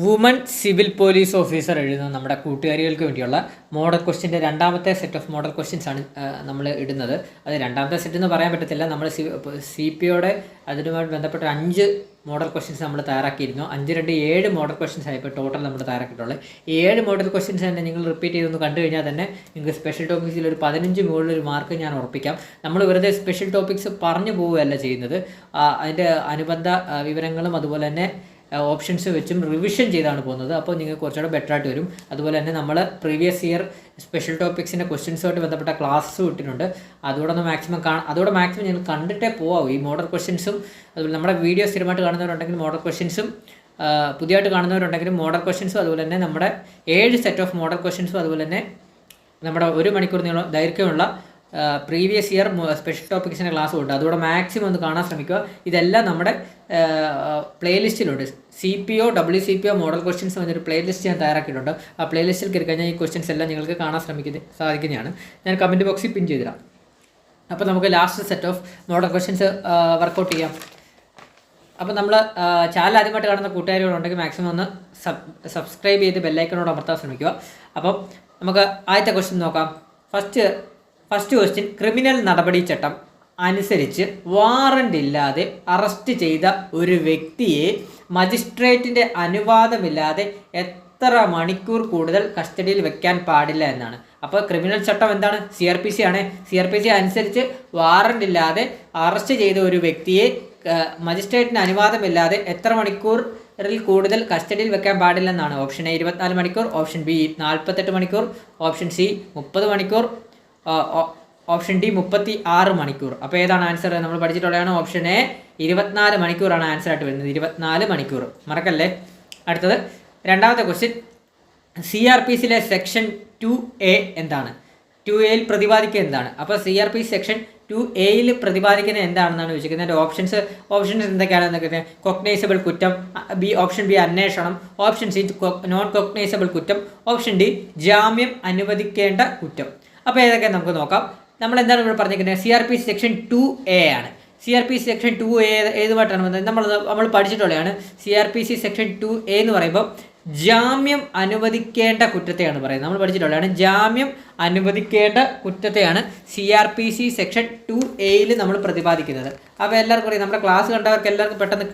Woman civil police officer എഴുതുന്ന നമ്മുടെ കൂട്ടുകാരികൾക്ക് വേണ്ടിയുള്ള മോഡൽ ക്വസ്റ്റ്യൻ്റെ രണ്ടാമത്തെ സെറ്റ് ഓഫ് മോഡൽ ക്വസ്റ്റ്യൻസ് ആണ് നമ്മൾ ഇടുന്നത്. അത് രണ്ടാമത്തെ സെറ്റ് എന്ന് പറയാൻ പറ്റത്തില്ല. നമ്മൾ സി പി ഒയുടെ അതിനുമായിട്ട് ബന്ധപ്പെട്ട 5 മോഡൽ ക്വസ്റ്റ്യൻസ് നമ്മൾ തയ്യാറാക്കിയിരുന്നു. 5, 2, 7 മോഡൽ ക്വസ്റ്റ്യൻസ് ആയി ഇപ്പോൾ ടോട്ടൽ നമ്മൾ തയ്യാറാക്കിയിട്ടുള്ളത്. ഈ 7 മോഡൽ ക്വസ്റ്റ്യൻസ് തന്നെ നിങ്ങൾ റിപ്പീറ്റ് ചെയ്തൊന്ന് കണ്ടു കഴിഞ്ഞാൽ തന്നെ നിങ്ങൾക്ക് സ്പെഷ്യൽ ടോപ്പിക്സിൽ ഒരു 15 മുകളിലൊരു മാർക്ക് ഞാൻ ഉറപ്പിക്കാം. നമ്മൾ വെറുതെ സ്പെഷ്യൽ ടോപ്പിക്സ് പറഞ്ഞു പോവുകയല്ല ചെയ്യുന്നത്, അതിൻ്റെ അനുബന്ധ വിവരങ്ങളും അതുപോലെ തന്നെ ഓപ്ഷൻസ് വെച്ചും റിവിഷൻ ചെയ്താണ് പോകുന്നത്. അപ്പോൾ നിങ്ങൾക്ക് കുറച്ചുകൂടെ ബെറ്റർ ആയിട്ട് വരും. അതുപോലെ തന്നെ നമ്മൾ പ്രീവിയസ് ഇയർ സ്പെഷ്യൽ ടോപ്പിക്സിൻ്റെ ക്വസ്റ്റ്യൻസുമായിട്ട് ബന്ധപ്പെട്ട ക്ലാസ് ഇട്ടിട്ടുണ്ട്. അതോടെ മാക്സിമം നിങ്ങൾ കണ്ടിട്ടേ പോകാവൂ. ഈ മോഡൽ ക്വസ്റ്റ്യൻസും അതുപോലെ നമ്മുടെ വീഡിയോ സ്ഥിരമായിട്ട് കാണുന്നവരുണ്ടെങ്കിൽ മോഡൽ ക്വസ്റ്റ്യൻസും, പുതിയതായിട്ട് കാണുന്നവരുണ്ടെങ്കിലും മോഡൽ ക്വസ്റ്റ്യൻസും, അതുപോലെ തന്നെ നമ്മുടെ 7 സെറ്റ് ഓഫ് മോഡൽ ക്വസ്റ്റ്യൻസും, അതുപോലെ തന്നെ നമ്മുടെ 1 മണിക്കൂർ ദൈർഘ്യമുള്ള പ്രീവിയസ് ഇയർ സ്പെഷ്യൽ ടോപ്പിക്സിൻ്റെ ക്ലാസ് ഉണ്ട്. അതുകൂടെ മാക്സിമം ഒന്ന് കാണാൻ ശ്രമിക്കുക. ഇതെല്ലാം നമ്മുടെ പ്ലേലിസ്റ്റിലുണ്ട്. CPO WCPO മോഡൽ ക്വസ്റ്റ്യൻസ് എന്നൊരു പ്ലേലിസ്റ്റ് ഞാൻ തയ്യാറാക്കിയിട്ടുണ്ട്. ആ പ്ലേലിസ്റ്റിൽ കയറി കഴിഞ്ഞാൽ ഈ ക്വസ്റ്റ്യൻസ് എല്ലാം നിങ്ങൾക്ക് കാണാൻ സാധിക്കുന്നതാണ്. ഞാൻ കമൻറ്റ് ബോക്സിൽ പിൻ ചെയ്തിടാം. അപ്പോൾ നമുക്ക് last set of model questions work out ചെയ്യാം. അപ്പോൾ നമ്മൾ ചാനൽ ആദ്യമായിട്ട് കാണുന്ന കൂട്ടുകാരികളുണ്ടെങ്കിൽ മാക്സിമം ഒന്ന് സബ്സ്ക്രൈബ് ചെയ്ത് ബെല്ലൈക്കണോട് അമർത്താൻ ശ്രമിക്കുക. അപ്പം നമുക്ക് ആദ്യത്തെ ക്വസ്റ്റ്യൻ നോക്കാം. ഫസ്റ്റ് ക്വസ്റ്റ്യൻ, ക്രിമിനൽ നടപടിച്ചട്ടം അനുസരിച്ച് വാറണ്ട് ഇല്ലാതെ അറസ്റ്റ് ചെയ്ത ഒരു വ്യക്തിയെ മജിസ്ട്രേറ്റിൻ്റെ അനുവാദമില്ലാതെ എത്ര മണിക്കൂർ കൂടുതൽ കസ്റ്റഡിയിൽ വെക്കാൻ പാടില്ല എന്നാണ്. അപ്പോൾ ക്രിമിനൽ ചട്ടം എന്താണ്? CRPC ആണ്. CRPC അനുസരിച്ച് വാറണ്ട് ഇല്ലാതെ അറസ്റ്റ് ചെയ്ത ഒരു വ്യക്തിയെ മജിസ്ട്രേറ്റിന് അനുവാദമില്ലാതെ എത്ര മണിക്കൂറിൽ കൂടുതൽ കസ്റ്റഡിയിൽ വെക്കാൻ പാടില്ലെന്നാണ്. ഓപ്ഷൻ A 24 മണിക്കൂർ, ഓപ്ഷൻ B 48 മണിക്കൂർ, ഓപ്ഷൻ C 30 മണിക്കൂർ, ഓപ്ഷൻ D 36 മണിക്കൂർ. അപ്പോൾ ഏതാണ് ആൻസർ? നമ്മൾ പഠിച്ചിട്ടുള്ളതാണ് ഓപ്ഷൻ A 24 മണിക്കൂറാണ് ആൻസർ ആയിട്ട് വരുന്നത്. 24 മണിക്കൂർ മറക്കല്ലേ. അടുത്തത് രണ്ടാമത്തെ ക്വസ്റ്റ്യൻ, CRPCയിലെ സെക്ഷൻ 2A എന്താണ്? 2Aയിൽ പ്രതിപാദിക്കുക എന്താണ്? അപ്പോൾ CRPC സെക്ഷൻ 2Aയിൽ പ്രതിപാദിക്കുന്നത് എന്താണെന്നാണ് ചോദിച്ചിരിക്കുന്നത്. ഓപ്ഷൻസ് എന്തൊക്കെയാണെന്നൊക്കെ, കൊഗ്നൈസബിൾ കുറ്റം, ഓപ്ഷൻ B അന്വേഷണം, ഓപ്ഷൻ C നോൺ കൊഗ്നൈസബിൾ കുറ്റം, ഓപ്ഷൻ D ജാമ്യം അനുവദിക്കേണ്ട കുറ്റം. അപ്പോൾ ഏതൊക്കെ നമുക്ക് നോക്കാം. നമ്മൾ എന്താണ് ഇവിടെ പറഞ്ഞിരിക്കുന്നത്? CRPC സെക്ഷൻ 2A ആണ്. CRPC സെക്ഷൻ 2A ഏതുമായിട്ടാണ് വന്നത്? നമ്മൾ പഠിച്ചിട്ടുള്ളതാണ്. CRPC സെക്ഷൻ 2A എന്ന് പറയുമ്പോൾ ജാമ്യം അനുവദിക്കേണ്ട കുറ്റത്തെയാണ് പറയുന്നത്. നമ്മൾ പഠിച്ചിട്ടുള്ളതാണ്. ജാമ്യം അനുവദിക്കേണ്ട കുറ്റത്തെയാണ് CRPC സെക്ഷൻ 2Aയിൽ നമ്മൾ പ്രതിപാദിക്കുന്നത്. അപ്പോൾ എല്ലാവർക്കും അറിയാം, നമ്മുടെ ക്ലാസ് കണ്ടവർക്ക് എല്ലാവർക്കും പെട്ടെന്ന്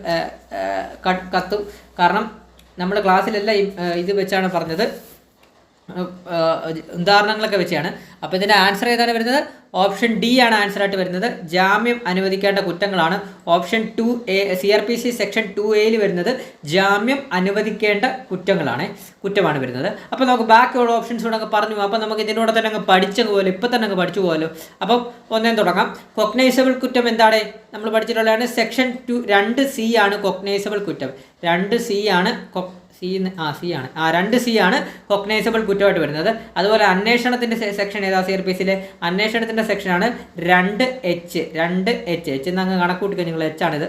കത്തും. കാരണം നമ്മൾ ക്ലാസ്സിലെല്ലാം ഇത് വെച്ചാണ് പറഞ്ഞത്, ഉദാഹരണങ്ങളൊക്കെ വെച്ചാണ്. അപ്പോൾ ഇതിൻ്റെ ആൻസർ ഏതാണ് വരുന്നത്? ഓപ്ഷൻ D ആണ് ആൻസർ ആയിട്ട് വരുന്നത്. ജാമ്യം അനുവദിക്കേണ്ട കുറ്റങ്ങളാണ്. ഓപ്ഷൻ 2A CRPC സെക്ഷൻ 2Aയിൽ വരുന്നത് ജാമ്യം അനുവദിക്കേണ്ട കുറ്റമാണ് വരുന്നത്. അപ്പോൾ നമുക്ക് ബാക്കിയുള്ള ഓപ്ഷൻസ് കൂടെ അങ്ങ് പറഞ്ഞു. അപ്പോൾ നമുക്ക് ഇതിനോട് തന്നെ അങ്ങ് ഇപ്പം തന്നെ അങ്ങ് പഠിച്ചു പോകാമല്ലോ. അപ്പം ഒന്നേം തുടങ്ങാം. കൊഗ്നൈസബിൾ കുറ്റം എന്താണ്? നമ്മൾ പഠിച്ചിട്ടുള്ളതാണ്. സെക്ഷൻ 2C ആണ് കൊഗ്നൈസബിൾ കുറ്റം. 2C ആണ് 2C ആണ് കൊഗ്നൈസബിൾ കുറ്റമായിട്ട് വരുന്നത്. അതുപോലെ അന്വേഷണത്തിൻ്റെ സെക്ഷൻ ഏതാ? CRPCയിലെ അന്വേഷണത്തിൻ്റെ സെക്ഷനാണ് 2H എന്നങ്ങ് കണക്കൂട്ടിക്കുക നിങ്ങൾ. H ആണിത്.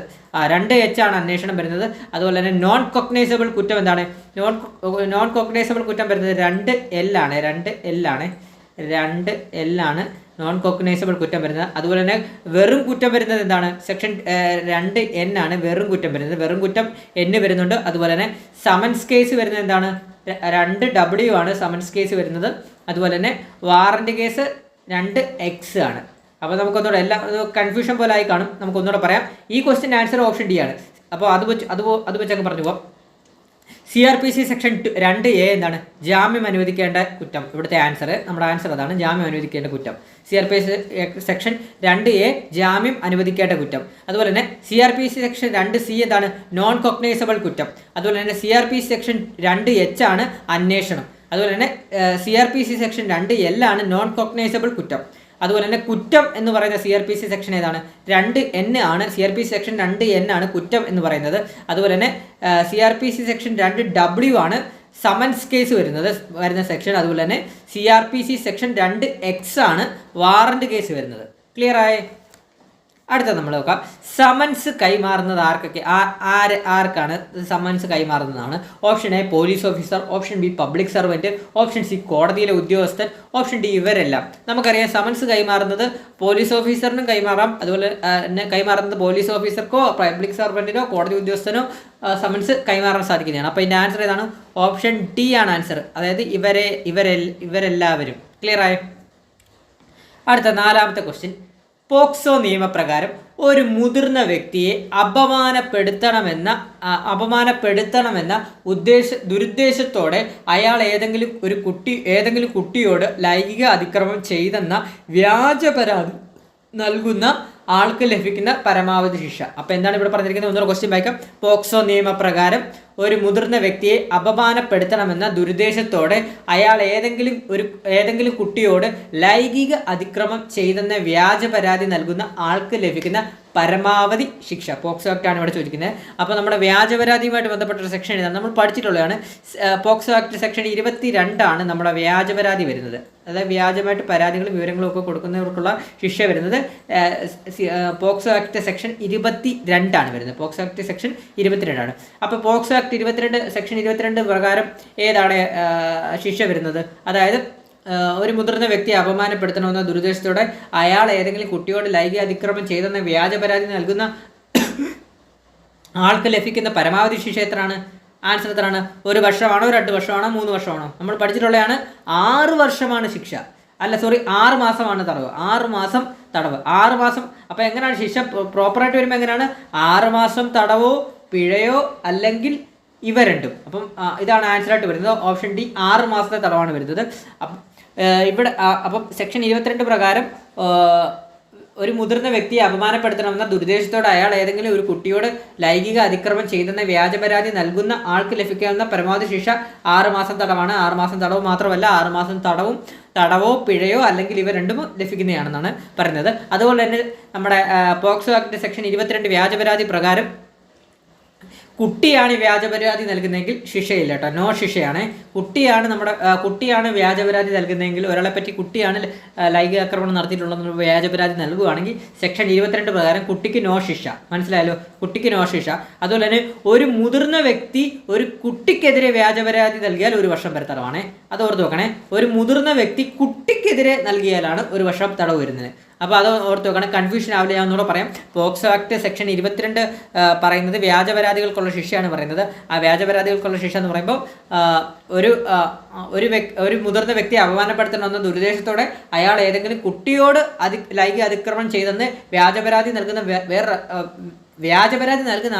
2H ആണ് അന്വേഷണം വരുന്നത്. അതുപോലെ തന്നെ നോൺ കൊഗ്നൈസബിൾ കുറ്റം എന്താണ്? നോൺ കൊഗ്നൈസബിൾ കുറ്റം വരുന്നത് 2L ആണ് നോൺ കൊഗ്നൈസബിൾ കുറ്റം വരുന്നത്. അതുപോലെ തന്നെ വെറും കുറ്റം വരുന്നത് എന്താണ്? സെക്ഷൻ 2N ആണ് വെറും കുറ്റം വരുന്നത്. വെറും കുറ്റം N വരുന്നുണ്ട്. അതുപോലെ തന്നെ സമൻസ് കേസ് വരുന്നത് എന്താണ്? 2W ആണ് സമൻസ് കേസ് വരുന്നത്. അതുപോലെ തന്നെ വാറന്റ് കേസ് 2X ആണ്. അപ്പോൾ നമുക്കൊന്നുകൂടെ എല്ലാം കൺഫ്യൂഷൻ പോലെ ആയി കാണും. നമുക്കൊന്നുകൂടെ പറയാം. ഈ ക്വസ്റ്റ്യൻ ആൻസർ ഓപ്ഷൻ D ആണ്. അപ്പോൾ അത് വെച്ചൊക്കെ പറഞ്ഞു പോകാം. CRPC സെക്ഷൻ 2A എന്താണ്? ജാമ്യം അനുവദിക്കേണ്ട കുറ്റം. ഇവിടുത്തെ നമ്മുടെ ആൻസർ അതാണ്, ജാമ്യം അനുവദിക്കേണ്ട കുറ്റം. CRPC സെക്ഷൻ 2A ജാമ്യം അനുവദിക്കേണ്ട കുറ്റം. അതുപോലെ തന്നെ CRPC സെക്ഷൻ 2C എന്താണ്? നോൺ കൊഗ്നൈസബിൾ കുറ്റം. അതുപോലെ തന്നെ CRPC സെക്ഷൻ 2H ആണ് അന്വേഷണം. അതുപോലെ തന്നെ CRPC സെക്ഷൻ 2L ആണ് നോൺ കൊഗ്നൈസബിൾ കുറ്റം. അതുപോലെ തന്നെ കുറ്റം എന്ന് പറയുന്ന CRPC സെക്ഷൻ ഏതാണ്? 2N ആണ്. CRPC സെക്ഷൻ 2N ആണ് കുറ്റം എന്ന് പറയുന്നത്. അതുപോലെ തന്നെ CRPC സെക്ഷൻ 2W ആണ് സമൻസ് കേസ് വരുന്ന സെക്ഷൻ. അതുപോലെ തന്നെ CRPC സെക്ഷൻ 2X ആണ് വാറണ്ട് കേസ് വരുന്നത്. ക്ലിയർ ആയേ? അടുത്ത നമ്മൾ നോക്കാം, സമൻസ് കൈമാറുന്നത് ആർക്കാണ് സമൻസ് കൈമാറുന്നതാണ്? Option A police officer, option B public servant, option C കോടതിയിലെ ഉദ്യോഗസ്ഥൻ, ഓപ്ഷൻ ഡി ഇവരെല്ലാം. നമുക്കറിയാം സമൻസ് കൈമാറുന്നത് പോലീസ് ഓഫീസറിനും കൈമാറാം, അതുപോലെ തന്നെ കൈമാറുന്നത് പോലീസ് ഓഫീസർക്കോ പബ്ലിക് സർവൻറ്റിനോ കോടതി ഉദ്യോഗസ്ഥനോ സമൻസ് കൈമാറാൻ സാധിക്കുന്നതാണ്. അപ്പോൾ ഇതിൻ്റെ ആൻസർ ഏതാണ്? ഓപ്ഷൻ ഡി ആണ് ആൻസർ, അതായത് ഇവരെല്ലാവരും. ക്ലിയർ ആയോ? അടുത്ത 4ാമത്തെ ക്വസ്റ്റ്യൻ, പോക്സോ നിയമപ്രകാരം ഒരു മുതിർന്ന വ്യക്തിയെ അപമാനപ്പെടുത്തണമെന്ന ദുരുദ്ദേശത്തോടെ അയാൾ ഏതെങ്കിലും കുട്ടിയോട് ലൈംഗിക അതിക്രമം ചെയ്തെന്ന വ്യാജ പരാതി നൽകുന്ന ആൾക്ക് ലഭിക്കുന്ന പരമാവധി ശിക്ഷ. അപ്പോൾ എന്താണ് ഇവിടെ പറഞ്ഞിരിക്കുന്നത്? ഒന്നുകൂടെ ക്വസ്റ്റ്യൻ വായിക്കാം. പോക്സോ നിയമപ്രകാരം ഒരു മുതിർന്ന വ്യക്തിയെ അപമാനപ്പെടുത്തണമെന്ന ദുരുദ്ദേശത്തോടെ അയാൾ ഏതെങ്കിലും കുട്ടിയോട് ലൈംഗിക അതിക്രമം ചെയ്തെന്ന വ്യാജ പരാതി നൽകുന്ന ആൾക്ക് ലഭിക്കുന്ന പരമാവധി ശിക്ഷ. പോക്സോ ആക്ട് ആണ് ഇവിടെ ചോദിക്കുന്നത്. അപ്പോൾ നമ്മുടെ വ്യാജപരാതിയുമായിട്ട് ബന്ധപ്പെട്ട ഒരു സെക്ഷൻ ഇതാണ്, നമ്മൾ പഠിച്ചിട്ടുള്ളതാണ്. പോക്സോ ആക്ട് സെക്ഷൻ 22 നമ്മുടെ വ്യാജപരാതി വരുന്നത്. അതായത് വ്യാജമായിട്ട് പരാതികളും വിവരങ്ങളും ഒക്കെ കൊടുക്കുന്നവർക്കുള്ള ശിക്ഷ വരുന്നത് പോക്സോ ആക്ട് സെക്ഷൻ 22 വരുന്നത്. POCSO act section 22. അപ്പോൾ പോക്സോ ആക്ട് സെക്ഷൻ 22 പ്രകാരം ഏതാണ് ശിക്ഷ വരുന്നത്? അതായത് ഒരു മുതിർന്ന വ്യക്തിയെ അപമാനപ്പെടുത്തണമെന്ന ദുരുദ്ദേശത്തോടെ അയാൾ ഏതെങ്കിലും കുട്ടിയോട് ലൈംഗിക അതിക്രമം ചെയ്തെന്ന വ്യാജ പരാതി നൽകുന്ന ആൾക്ക് ലഭിക്കുന്ന പരമാവധി ശിക്ഷ എത്രയാണ്? ആൻസർ എത്രയാണ്? 1 വർഷമാണോ, 2 വർഷമാണോ, 3 വർഷമാണോ? നമ്മൾ പഠിച്ചിട്ടുള്ളതാണ് 6 വർഷമാണ് ശിക്ഷ. 6 മാസമാണ് തടവ്. 6 മാസം തടവ്. 6 മാസം. അപ്പോൾ എങ്ങനെയാണ് ശിക്ഷ പ്രോപ്പറായിട്ട് വരുമ്പോൾ എങ്ങനെയാണ്? 6 മാസം തടവോ പിഴയോ അല്ലെങ്കിൽ ഇവ രണ്ടും. അപ്പം ഇതാണ് ആൻസറായിട്ട് വരുന്നത്. ഓപ്ഷൻ ഡി 6 മാസത്തെ തടവാണ് വരുന്നത്. അപ്പം സെക്ഷൻ 22 പ്രകാരം ഒരു മുതിർന്ന വ്യക്തിയെ അപമാനപ്പെടുത്തണമെന്ന ദുരുദ്ദേശത്തോടെ അയാൾ ഏതെങ്കിലും ഒരു കുട്ടിയോട് ലൈംഗിക അതിക്രമം ചെയ്തെന്ന വ്യാജ പരാതി നൽകുന്ന ആൾക്ക് ലഭിക്കാവുന്ന പരമാവധി ശിക്ഷ 6 മാസം തടവാണ്. 6 മാസം തടവ് മാത്രമല്ല, 6 മാസം തടവോ പിഴയോ അല്ലെങ്കിൽ ഇവ രണ്ടും ലഭിക്കുന്നതാണെന്നാണ് പറയുന്നത്. അതുപോലെ തന്നെ നമ്മുടെ പോക്സോ ആക്ട് സെക്ഷൻ 22 വ്യാജപരാതി പ്രകാരം കുട്ടിയാണ് വ്യാജപരാതി നൽകുന്നതെങ്കിൽ ശിക്ഷയില്ല കേട്ടോ, നോ ശിക്ഷയാണ്. കുട്ടിയാണ് വ്യാജപരാതി നൽകുന്നതെങ്കിൽ, ഒരാളെ പറ്റി കുട്ടിയാണ് ലൈംഗിക ആക്രമണം നടത്തിയിട്ടുള്ള വ്യാജപരാതി നൽകുകയാണെങ്കിൽ സെക്ഷൻ 22 പ്രകാരം കുട്ടിക്ക് നോ ശിക്ഷ. മനസ്സിലായല്ലോ? കുട്ടിക്ക് നോ ശിക്ഷ. അതുപോലെ തന്നെ ഒരു മുതിർന്ന വ്യക്തി ഒരു കുട്ടിക്കെതിരെ വ്യാജപരാതി നൽകിയാൽ 1 വർഷം വരെ തടവാണ്. അത് ഓർത്ത് വെക്കണേ. ഒരു മുതിർന്ന വ്യക്തി കുട്ടിക്കെതിരെ നൽകിയാലാണ് 1 വർഷം തടവ് വരുന്നത്. അപ്പോൾ അത് ഓർത്ത് വെക്കണം, കൺഫ്യൂഷൻ ആവില്ല. ഞാൻ ഒന്നുകൂടെ പറയാം. പോക്സോ ആക്ട് സെക്ഷൻ 22 പറയുന്നത് വ്യാജപരാതികൾക്കുള്ള ശിക്ഷയാണ് പറയുന്നത്. ആ വ്യാജപരാതികൾക്കുള്ള ശിക്ഷ എന്ന് പറയുമ്പോൾ ഒരു മുതിർന്ന വ്യക്തിയെ അപമാനപ്പെടുത്തണമെന്ന ദുരുദ്ദേശത്തോടെ അയാൾ ഏതെങ്കിലും കുട്ടിയോട് ലൈംഗിക അതിക്രമം ചെയ്തെന്ന് വ്യാജപരാതി നൽകുന്ന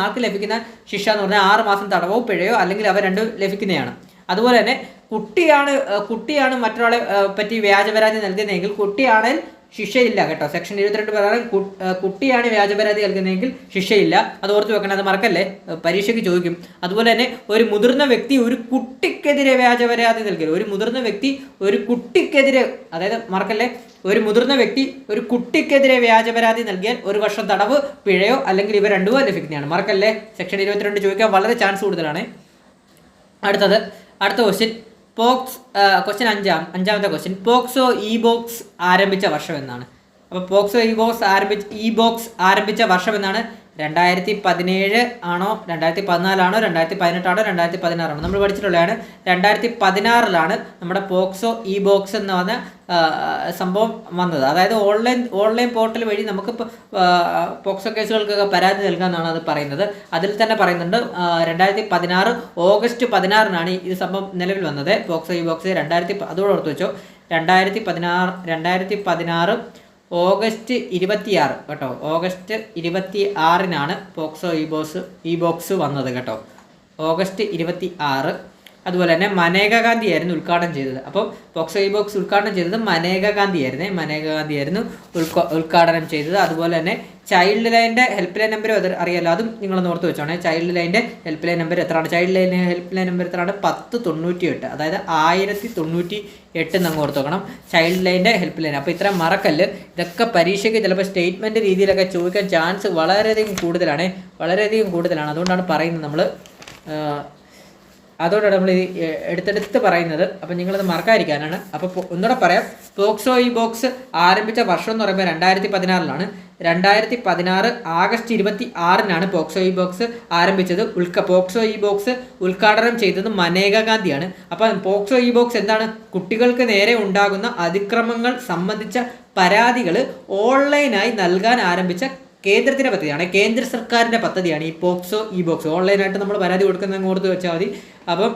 ആൾക്ക് ലഭിക്കുന്ന ശിക്ഷ എന്ന് പറഞ്ഞാൽ 6 മാസം തടവോ പിഴയോ അല്ലെങ്കിൽ അവ രണ്ടും ലഭിക്കുന്നതാണ്. അതുപോലെ തന്നെ കുട്ടിയാണ് മറ്റൊരാളെ പറ്റി വ്യാജപരാതി നൽകുന്നതെങ്കിൽ കുട്ടിയാണെങ്കിൽ ശിക്ഷയില്ല കേട്ടോ. സെക്ഷൻ 22 പ്രകാരം കുട്ടിയാണ് വ്യാജപരാതി നൽകുന്നതെങ്കിൽ ശിക്ഷയില്ല. അത് ഓർത്ത് വെക്കണം, അത് മറക്കല്ലേ, പരീക്ഷയ്ക്ക് ചോദിക്കും. അതുപോലെ തന്നെ ഒരു മുതിർന്ന വ്യക്തി ഒരു കുട്ടിക്കെതിരെ വ്യാജപരാതി നൽകിയാൽ, ഒരു മുതിർന്ന വ്യക്തി ഒരു കുട്ടിക്കെതിരെ, അതായത് മറക്കല്ലേ, ഒരു മുതിർന്ന വ്യക്തി ഒരു കുട്ടിക്കെതിരെ വ്യാജപരാതി നൽകിയാൽ 1 വർഷം തടവ് പിഴയോ അല്ലെങ്കിൽ ഇവ രണ്ടുമോ ലഭിക്കുന്നതാണ്. മറക്കല്ലേ, സെക്ഷൻ 22 ചോദിക്കാൻ വളരെ ചാൻസ് കൂടുതലാണ്. അടുത്ത ക്വസ്റ്റ്യൻ, ക്വസ്റ്റ്യൻ 5ാമത്തെ ക്വസ്റ്റ്യൻ, പോക്സോ ഇ ബോക്സ് ആരംഭിച്ച വർഷം എന്നാണ്. അപ്പോൾ പോക്സോ ഇ ബോക്സ് ആരംഭിച്ച വർഷം എന്നാണ്? 2017 ആണോ, 2014 ആണോ, 2018 ആണോ, 2016 ആണോ? നമ്മൾ പഠിച്ചിട്ടുള്ളതാണ് 2016 നമ്മുടെ പോക്സോ ഇ ബോക്സ് എന്ന് പറഞ്ഞ സംഭവം വന്നത്. അതായത് ഓൺലൈൻ പോർട്ടൽ വഴി നമുക്ക് പോക്സോ കേസുകൾക്കൊക്കെ പരാതി നൽകാമെന്നാണ് അത് പറയുന്നത്. അതിൽ തന്നെ പറയുന്നുണ്ട് 2016 ഓഗസ്റ്റ് 16 ഇത് സംഭവം നിലവിൽ വന്നത്. പോക്സോ ഇ ബോക്സ് അതോടെ ഓർത്ത് വെച്ചോ, 2016 ഓഗസ്റ്റ് 26 കേട്ടോ. ഓഗസ്റ്റ് 26 പോക്സോ ഇ ബോക്സ് വന്നത് കേട്ടോ. ഓഗസ്റ്റ് 26. അതുപോലെ തന്നെ മനേകാ ഗാന്ധി ആയിരുന്നു ഉദ്ഘാടനം ചെയ്തത്. അപ്പോൾ പോക്സോ ഇ ബോക്സ് ഉദ്ഘാടനം ചെയ്തത് മനേകാ ഗാന്ധി ആയിരുന്നു ഉദ്ഘാടനം ചെയ്തത്. അതുപോലെ തന്നെ ചൈൽഡ് ലൈൻ്റെ ഹെൽപ്പ് ലൈൻ നമ്പർ അറിയാലോ, അതും നിങ്ങളൊന്ന് ഓർത്ത് വെച്ചോണേ. ചൈൽഡ് ലൈൻ്റെ ഹെൽപ്പ് ലൈൻ നമ്പർ എത്രയാണ്? Child line help line number എത്രയാണ്? 1098, അതായത് 1098 എന്നങ്ങ് ഓർത്ത് വെക്കണം, ചൈൽഡ് ലൈൻ്റെ ഹെൽപ്പ് ലൈൻ. അപ്പോൾ ഇത്ര മറക്കല്ല്. ഇതൊക്കെ പരീക്ഷയ്ക്ക് ചിലപ്പോൾ സ്റ്റേറ്റ്മെൻറ്റ് രീതിയിലൊക്കെ ചോദിക്കാൻ ചാൻസ് വളരെയധികം കൂടുതലാണ്. അതുകൊണ്ടാണ് പറയുന്നത് നമ്മൾ അതോടാണ് നമ്മൾ എടുത്തെടുത്ത് പറയുന്നത്. അപ്പം നിങ്ങളത് മറക്കാതിരിക്കാനാണ്. അപ്പോൾ ഒന്നുകൂടെ പറയാം, പോക്സോ ഇ ബോക്സ് ആരംഭിച്ച വർഷം എന്ന് പറയുമ്പോൾ 2016. 2016 ആഗസ്റ്റ് 26-നാണ് പോക്സോ ഇ ബോക്സ് ആരംഭിച്ചത്. പോക്സോ ഇ ബോക്സ് ഉദ്ഘാടനം ചെയ്തത് മനേകാ ഗാന്ധിയാണ്. അപ്പം പോക്സോ ഇ ബോക്സ് എന്താണ്? കുട്ടികൾക്ക് നേരെ ഉണ്ടാകുന്ന അതിക്രമങ്ങൾ സംബന്ധിച്ച പരാതികൾ ഓൺലൈനായി നൽകാൻ ആരംഭിച്ച കേന്ദ്രത്തിൻ്റെ പദ്ധതിയാണ്, കേന്ദ്ര സർക്കാരിൻ്റെ പദ്ധതിയാണ് ഈ പോക്സോ ഇ ബോക്സ്. ഓൺലൈനായിട്ട് നമ്മൾ പരാതി കൊടുക്കുന്നതെന്ന് ഓർത്ത് വെച്ചാൽ മതി. അപ്പം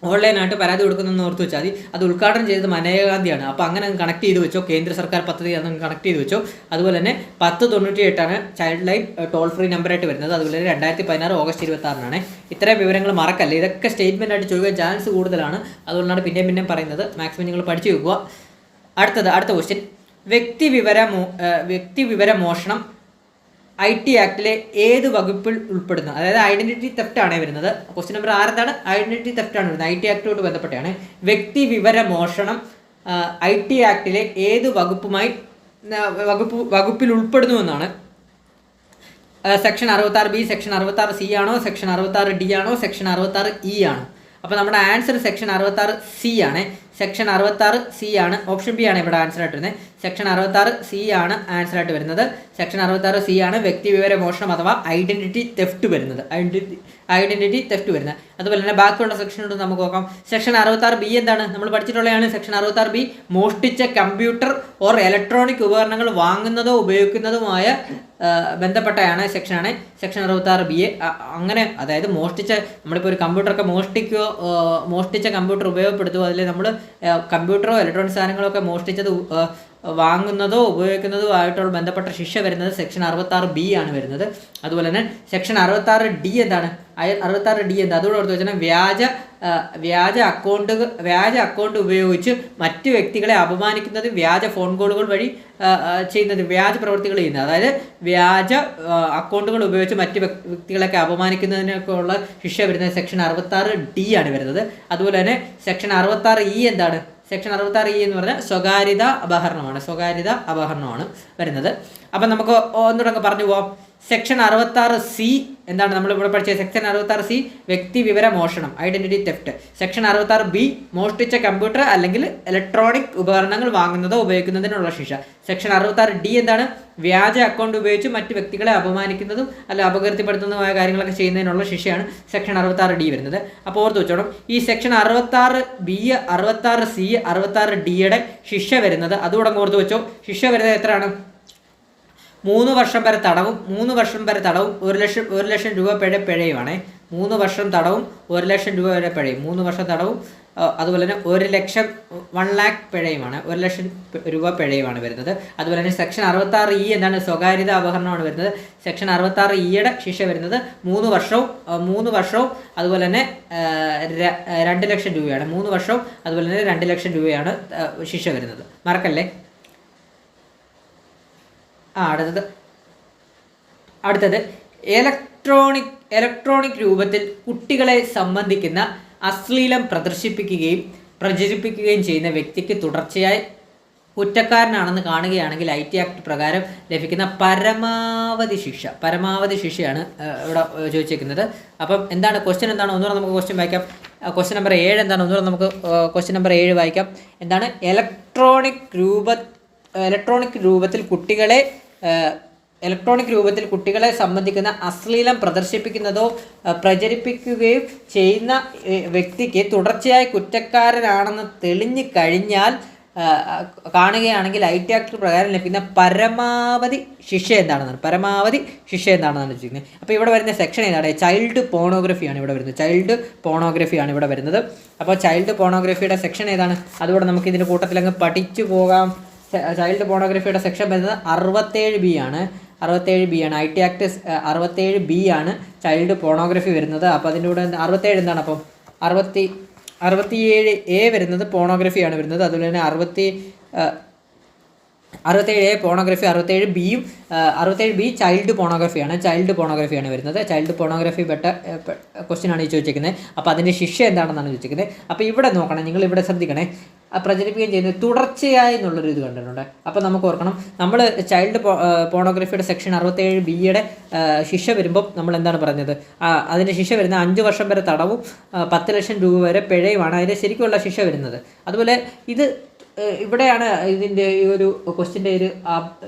ഓൺലൈനായിട്ട് പരാതി കൊടുക്കുന്നതെന്ന് ഓർത്ത് വെച്ചാൽ മതി. അത് ഉദ്ഘാടനം ചെയ്തത് മനേകാ ഗാന്ധിയാണ്. അപ്പോൾ അങ്ങനെ കണക്ട് ചെയ്ത് വെച്ചോ, കേന്ദ്ര സർക്കാർ പദ്ധതി അതൊന്ന് കണക്ട് ചെയ്ത് വെച്ചോ. അതുപോലെ തന്നെ 1098 ചൈൽഡ് ലൈൻ ടോൾ ഫ്രീ നമ്പറായിട്ട് വരുന്നത്. അതുപോലെ തന്നെ 2016 ഓഗസ്റ്റ് 26-നാണ്. ഇത്രയും വിവരങ്ങൾ മറക്കല്ലേ. ഇതൊക്കെ സ്റ്റേറ്റ്മെൻ്റ് ആയിട്ട് ചോദിക്കാൻ ചാൻസ് കൂടുതലാണ്. അതുകൊണ്ടാണ് പിന്നെയും പറയുന്നത്. മാക്സിമം നിങ്ങൾ പഠിച്ചു വെക്കുക. അടുത്ത ക്വസ്റ്റ്യൻ, വ്യക്തിവിവര മോഷണം IT ആക്ടിലെ ഏത് വകുപ്പിൽ ഉൾപ്പെടുന്നു? അതായത് ഐഡന്റിറ്റി തെഫ്റ്റ് ആണ് വരുന്നത്. ക്വസ്റ്റ്യൻ നമ്പർ 6 എന്താണ്? ഐഡന്റിറ്റി തെഫ്റ്റ് ആണ് വരുന്നത്. IT ആക്ടുമായിട്ട് ബന്ധപ്പെട്ടാണ്. വ്യക്തിവിവര മോഷണം IT ആക്ടിലെ ഏത് വകുപ്പിൽ ഉൾപ്പെടുന്നു എന്നാണ്. സെക്ഷൻ 66B, സെക്ഷൻ 66C ആണോ, സെക്ഷൻ 66D ആണോ, സെക്ഷൻ 66E ആണോ? അപ്പോൾ നമ്മുടെ ആൻസർ സെക്ഷൻ 66C ആണ്. സെക്ഷൻ 66C ആണ്. ഓപ്ഷൻ ബി ആണ് ഇവിടെ ആൻസർ ആയിട്ട് വരുന്നത്. സെക്ഷൻ 66C ആണ് ആൻസർ ആയിട്ട് വരുന്നത്. സെക്ഷൻ 66C ആണ് വ്യക്തിവിവര മോഷണം അഥവാ ഐഡന്റിറ്റി തെഫ്റ്റ് വരുന്നത്. ഐഡന്റിറ്റി തെഫ്റ്റ് വരുന്നത്. അതുപോലെ തന്നെ ബാക്കിയുള്ള സെക്ഷനോട് നമുക്ക് നോക്കാം. സെക്ഷൻ 66B എന്താണ്? നമ്മൾ പഠിച്ചിട്ടുള്ളതാണ്. സെക്ഷൻ 66B മോഷ്ടിച്ച കമ്പ്യൂട്ടർ ഓർ ഇലക്ട്രോണിക് ഉപകരണങ്ങൾ വാങ്ങുന്നതോ ഉപയോഗിക്കുന്നതുമായ ബന്ധപ്പെട്ടയാണ് സെക്ഷനാണ് സെക്ഷൻ 66B. അങ്ങനെ അതായത് നമ്മളിപ്പോൾ ഒരു കമ്പ്യൂട്ടറൊക്കെ മോഷ്ടിച്ച കമ്പ്യൂട്ടർ ഉപയോഗപ്പെടുത്തുമോ, അതിൽ നമ്മൾ കമ്പ്യൂട്ടറോ ഇലക്ട്രോണിക് സാധനങ്ങളോ ഒക്കെ മോഷ്ടിച്ചത് വാങ്ങുന്നതോ ഉപയോഗിക്കുന്നതോ ആയിട്ടുള്ള ബന്ധപ്പെട്ട ശിക്ഷ വരുന്നത് സെക്ഷൻ 66B ആണ് വരുന്നത്. അതുപോലെ തന്നെ സെക്ഷൻ 66D എന്താണ്? 66D എന്താ? അതോട് ഓർത്ത് വെച്ചാൽ വ്യാജ അക്കൗണ്ട് ഉപയോഗിച്ച് മറ്റു വ്യക്തികളെ അപമാനിക്കുന്നത്, വ്യാജ ഫോൺ കോളുകൾ വഴി ചെയ്യുന്നത്, വ്യാജ പ്രവൃത്തികൾ ചെയ്യുന്നത്. അതായത് വ്യാജ അക്കൗണ്ടുകൾ ഉപയോഗിച്ച് മറ്റു വ്യക്തികളെയൊക്കെ അപമാനിക്കുന്നതിനൊക്കെ ഉള്ള ശിക്ഷ വരുന്നത് സെക്ഷൻ 66D ആണ് വരുന്നത്. അതുപോലെ തന്നെ സെക്ഷൻ 66E എന്താണ്? സെക്ഷൻ 66E എന്ന് പറഞ്ഞാൽ സ്വകാര്യത അപഹരണമാണ് വരുന്നത്. അപ്പം നമുക്ക് ഒന്നുകൂടെ പറഞ്ഞു പോവാം. സെക്ഷൻ 66C എന്താണ്? നമ്മളിവിടെ പഠിച്ചത് സെക്ഷൻ 66C വ്യക്തിവിവര മോഷണം ഐഡന്റിറ്റി തെഫ്റ്റ്. സെക്ഷൻ 66B മോഷ്ടിച്ച കമ്പ്യൂട്ടർ അല്ലെങ്കിൽ ഇലക്ട്രോണിക് ഉപകരണങ്ങൾ വാങ്ങുന്നതോ ഉപയോഗിക്കുന്നതിനുള്ള ശിക്ഷ. സെക്ഷൻ 66D എന്താണ്? വ്യാജ അക്കൗണ്ട് ഉപയോഗിച്ച് മറ്റു വ്യക്തികളെ അപമാനിക്കുന്നതും അല്ല അപകീർത്തിപ്പെടുത്തുന്നതുമായ കാര്യങ്ങളൊക്കെ ചെയ്യുന്നതിനുള്ള ശിക്ഷയാണ് സെക്ഷൻ 66D വരുന്നത്. അപ്പോൾ ഓർത്ത് വെച്ചോണം, ഈ സെക്ഷൻ 66B, 66C, 66Dയുടെ ശിക്ഷ വരുന്നത് അതുകൂടെ ഓർത്ത് വെച്ചോ. ശിക്ഷ വരുന്നത് എത്രയാണ്? 3 വർഷം വരെ തടവും 1 ലക്ഷം രൂപ പിഴയുമാണ്. 3 വർഷം തടവും 1 ലക്ഷം രൂപ വരെ പിഴയും. 3 വർഷം തടവും അതുപോലെ തന്നെ 1 lakh പിഴയുമാണ്. 1 ലക്ഷം രൂപ പിഴയുമാണ് വരുന്നത്. അതുപോലെ തന്നെ സെക്ഷൻ 66E എന്താണ്? സ്വകാര്യത അപഹരണമാണ് വരുന്നത്. സെക്ഷൻ 66Eയുടെ ശിക്ഷ വരുന്നത് 3 വർഷവും അതുപോലെ തന്നെ 2 ലക്ഷം രൂപയാണ്. 3 വർഷവും അതുപോലെ തന്നെ 2 ലക്ഷം രൂപയാണ് ശിക്ഷ വരുന്നത്. മറക്കല്ലേ. അടുത്തത് ഇലക്ട്രോണിക് രൂപത്തിൽ കുട്ടികളെ സംബന്ധിക്കുന്ന അശ്ലീലം പ്രചരിപ്പിക്കുകയും ചെയ്യുന്ന വ്യക്തിക്ക് തുടർച്ചയായി കുറ്റക്കാരനാണെന്ന് കാണുകയാണെങ്കിൽ IT ആക്ട് പ്രകാരം ലഭിക്കുന്ന പരമാവധി ശിക്ഷയാണ് ഇവിടെ ചോദിച്ചിരിക്കുന്നത്. അപ്പം എന്താണ് ക്വസ്റ്റ്യൻ എന്താണ്? ഒന്നുകൂടെ നമുക്ക് ക്വസ്റ്റ്യൻ വായിക്കാം. ക്വസ്റ്റ്യൻ നമ്പർ 7 എന്താണ്? ഒന്നുകൂടെ നമുക്ക് ക്വസ്റ്റ്യൻ നമ്പർ 7 വായിക്കാം. എന്താണ്? ഇലക്ട്രോണിക് രൂപത്തിൽ കുട്ടികളെ സംബന്ധിക്കുന്ന അശ്ലീലം പ്രദർശിപ്പിക്കുന്നതോ പ്രചരിപ്പിക്കുകയും ചെയ്യുന്ന വ്യക്തിക്ക് തുടർച്ചയായി കുറ്റക്കാരനാണെന്ന് തെളിഞ്ഞു കഴിഞ്ഞാൽ കാണുകയാണെങ്കിൽ IT ആക്ട് പ്രകാരം ലഭിക്കുന്ന പരമാവധി ശിക്ഷ എന്താണെന്നാണ് ചോദിക്കുന്നത്. അപ്പോൾ ഇവിടെ വരുന്ന സെക്ഷൻ ഏതാണ്? ചൈൽഡ് പോണോഗ്രഫിയാണ് ഇവിടെ വരുന്നത്. അപ്പോൾ ചൈൽഡ് പോണോഗ്രഫിയുടെ സെക്ഷൻ ഏതാണ്? അതുകൂടെ നമുക്ക് ഇതിൻ്റെ കൂട്ടത്തിലങ്ങ് പഠിച്ചു പോകാം. ചൈൽഡ് പോണോഗ്രഫിയുടെ സെക്ഷൻ വരുന്നത് 67B ആണ്. IT ആക്ട് 67B ആണ് ചൈൽഡ് പോണോഗ്രഫി വരുന്നത്. അപ്പോൾ അതിൻ്റെ കൂടെ 67 എന്താണ്? അപ്പം 67A വരുന്നത് പോണോഗ്രഫിയാണ് വരുന്നത്. അതുപോലെ തന്നെ 67A പോണോഗ്രഫി, 67Bയും 67B ചൈൽഡ് പോണോഗ്രഫിയാണ് വരുന്നത്. ചൈൽഡ് പോണോഗ്രഫി പെട്ട ക്വസ്റ്റ്യൻ ആണ് ഈ ചോദിച്ചിരിക്കുന്നത്. അപ്പോൾ അതിൻ്റെ ശിക്ഷ എന്താണെന്നാണ് ചോദിച്ചിരിക്കുന്നത്. അപ്പോൾ ഇവിടെ നോക്കണം, നിങ്ങൾ ഇവിടെ ശ്രദ്ധിക്കണേ. പ്രചരിപ്പിക്കുകയും ചെയ്യുന്നത് തുടർച്ചയായി എന്നുള്ളൊരു ഇത് കണ്ടിട്ടുണ്ട്. അപ്പോൾ നമുക്ക് ഓർക്കണം, നമ്മൾ ചൈൽഡ് പോണോഗ്രഫിയുടെ സെക്ഷൻ 67Bയുടെ ശിക്ഷ വരുമ്പം നമ്മൾ എന്താണ് പറഞ്ഞത്? അതിൻ്റെ ശിക്ഷ വരുന്നത് 5 വർഷം വരെ തടവും 10 ലക്ഷം രൂപ വരെ പിഴയുമാണ് അതിൻ്റെ ശരിക്കുള്ള ശിക്ഷ വരുന്നത്. അതുപോലെ ഇത് ഇവിടെയാണ് ഇതിൻ്റെ ഈ ഒരു ക്വസ്റ്റിൻ്റെ ഒരു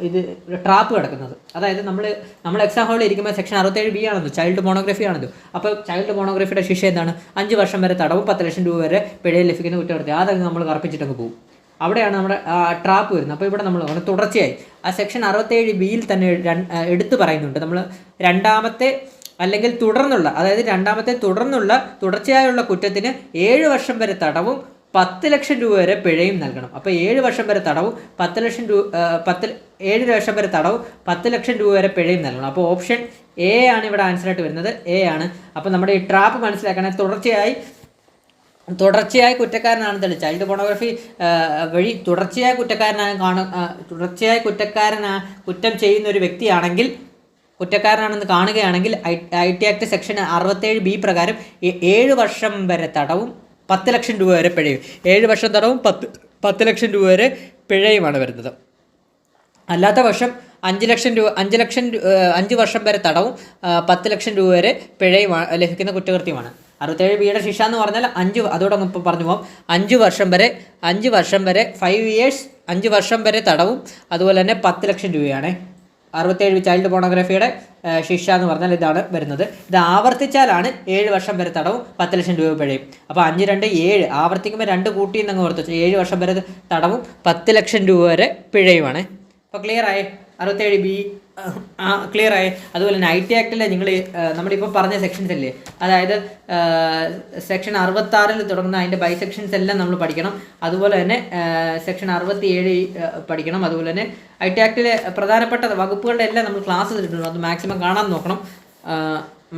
ഇത് ട്രാപ്പ് കിടക്കുന്നത്. അതായത് നമ്മൾ എക്സാം ഹാളിൽ ഇരിക്കുമ്പോൾ സെക്ഷൻ 67B ആണല്ലോ, ചൈൽഡ് പോണോഗ്രഫി ആണല്ലോ. അപ്പോൾ ചൈൽഡ് പോണോഗ്രഫിയുടെ ശിക്ഷ എന്താണ്? 5 വർഷം വരെ തടവും 10 ലക്ഷം രൂപ വരെ പിഴയിൽ ലഭിക്കുന്ന കുറ്റകൃത്യം. അതൊക്കെ നമ്മൾ കറപ്പിച്ചിട്ടങ്ങ് പോകും. അവിടെയാണ് നമ്മുടെ ട്രാപ്പ് വരുന്നത്. അപ്പോൾ ഇവിടെ നമ്മൾ തുടർച്ചയായി ആ സെക്ഷൻ 67Bയിൽ തന്നെ എടുത്തു പറയുന്നുണ്ട്. നമ്മൾ രണ്ടാമത്തെ അല്ലെങ്കിൽ തുടർന്നുള്ള, അതായത് രണ്ടാമത്തെ തുടർച്ചയായുള്ള കുറ്റത്തിന് 7 വർഷം വരെ തടവും 10 ലക്ഷം രൂപ വരെ പിഴയും നൽകണം. അപ്പോൾ 7 വർഷം വരെ തടവും 10 ലക്ഷം രൂപ 7 വർഷം വരെ തടവും 10 ലക്ഷം രൂപ വരെ പിഴയും നൽകണം. അപ്പോൾ ഓപ്ഷൻ എ ആണ് ഇവിടെ ആൻസറായിട്ട് വരുന്നത്, എ ആണ്. അപ്പോൾ നമ്മുടെ ഈ ട്രാപ്പ് മനസ്സിലാക്കണേ, തുടർച്ചയായി കുറ്റക്കാരനാണ് തെളിവ്. ചൈൽഡ് പോണോഗ്രഫി വഴി തുടർച്ചയായി കുറ്റം ചെയ്യുന്ന ഒരു വ്യക്തിയാണെങ്കിൽ, കുറ്റക്കാരനാണെന്ന് കാണുകയാണെങ്കിൽ IT ആക്ട് സെക്ഷൻ 67B പ്രകാരം 7 വർഷം വരെ തടവും 10 ലക്ഷം രൂപ വരെ പിഴയും. 7 വർഷം തടവും 10 ലക്ഷം രൂപ വരെ പിഴയുമാണ് വരുന്നത്. അല്ലാത്ത പക്ഷം 5 വർഷം വരെ തടവും 10 ലക്ഷം രൂപ വരെ പിഴയും ലഭിക്കുന്ന കുറ്റകൃത്യമാണ്. 67Bയുടെ ശിക്ഷ എന്ന് പറഞ്ഞാൽ അതോടൊപ്പം ഇപ്പോൾ പറഞ്ഞു പോകാം, 5 വർഷം വരെ 5 ഇയേഴ്സ് 5 വർഷം വരെ തടവും അതുപോലെ തന്നെ 10 ലക്ഷം രൂപയാണ് 67 ചൈൽഡ് പോണോഗ്രഫിയുടെ ശിക്ഷ എന്ന് പറഞ്ഞാൽ ഇതാണ് വരുന്നത്. ഇത് ആവർത്തിച്ചാലാണ് 7 വർഷം വരെ തടവും 10 ലക്ഷം രൂപ പിഴയും. അപ്പോൾ 5, 2, 7 ആവർത്തിക്കുമ്പോൾ 2 കൂട്ടി എന്നങ്ങ് ഓർത്ത് 7 വർഷം വരെ തടവും 10 ലക്ഷം രൂപ വരെ പിഴയുമാണ്. അപ്പോൾ ക്ലിയർ ആയേ? 67B ക്ലിയർ ആയേ? അതുപോലെ തന്നെ IT ആക്ടിലെ നമ്മളിപ്പോൾ പറഞ്ഞ സെക്ഷൻസ് അല്ലേ, അതായത് സെക്ഷൻ 66 തുടങ്ങുന്ന അതിൻ്റെ ബൈ സെക്ഷൻസ് എല്ലാം നമ്മൾ പഠിക്കണം. അതുപോലെ തന്നെ സെക്ഷൻ 67 പഠിക്കണം. അതുപോലെ തന്നെ IT ആക്ടിലെ പ്രധാനപ്പെട്ട വകുപ്പുകളുടെ എല്ലാം നമ്മൾ ക്ലാസ് എടുത്തിട്ടുണ്ട്. അത് മാക്സിമം കാണാൻ നോക്കണം.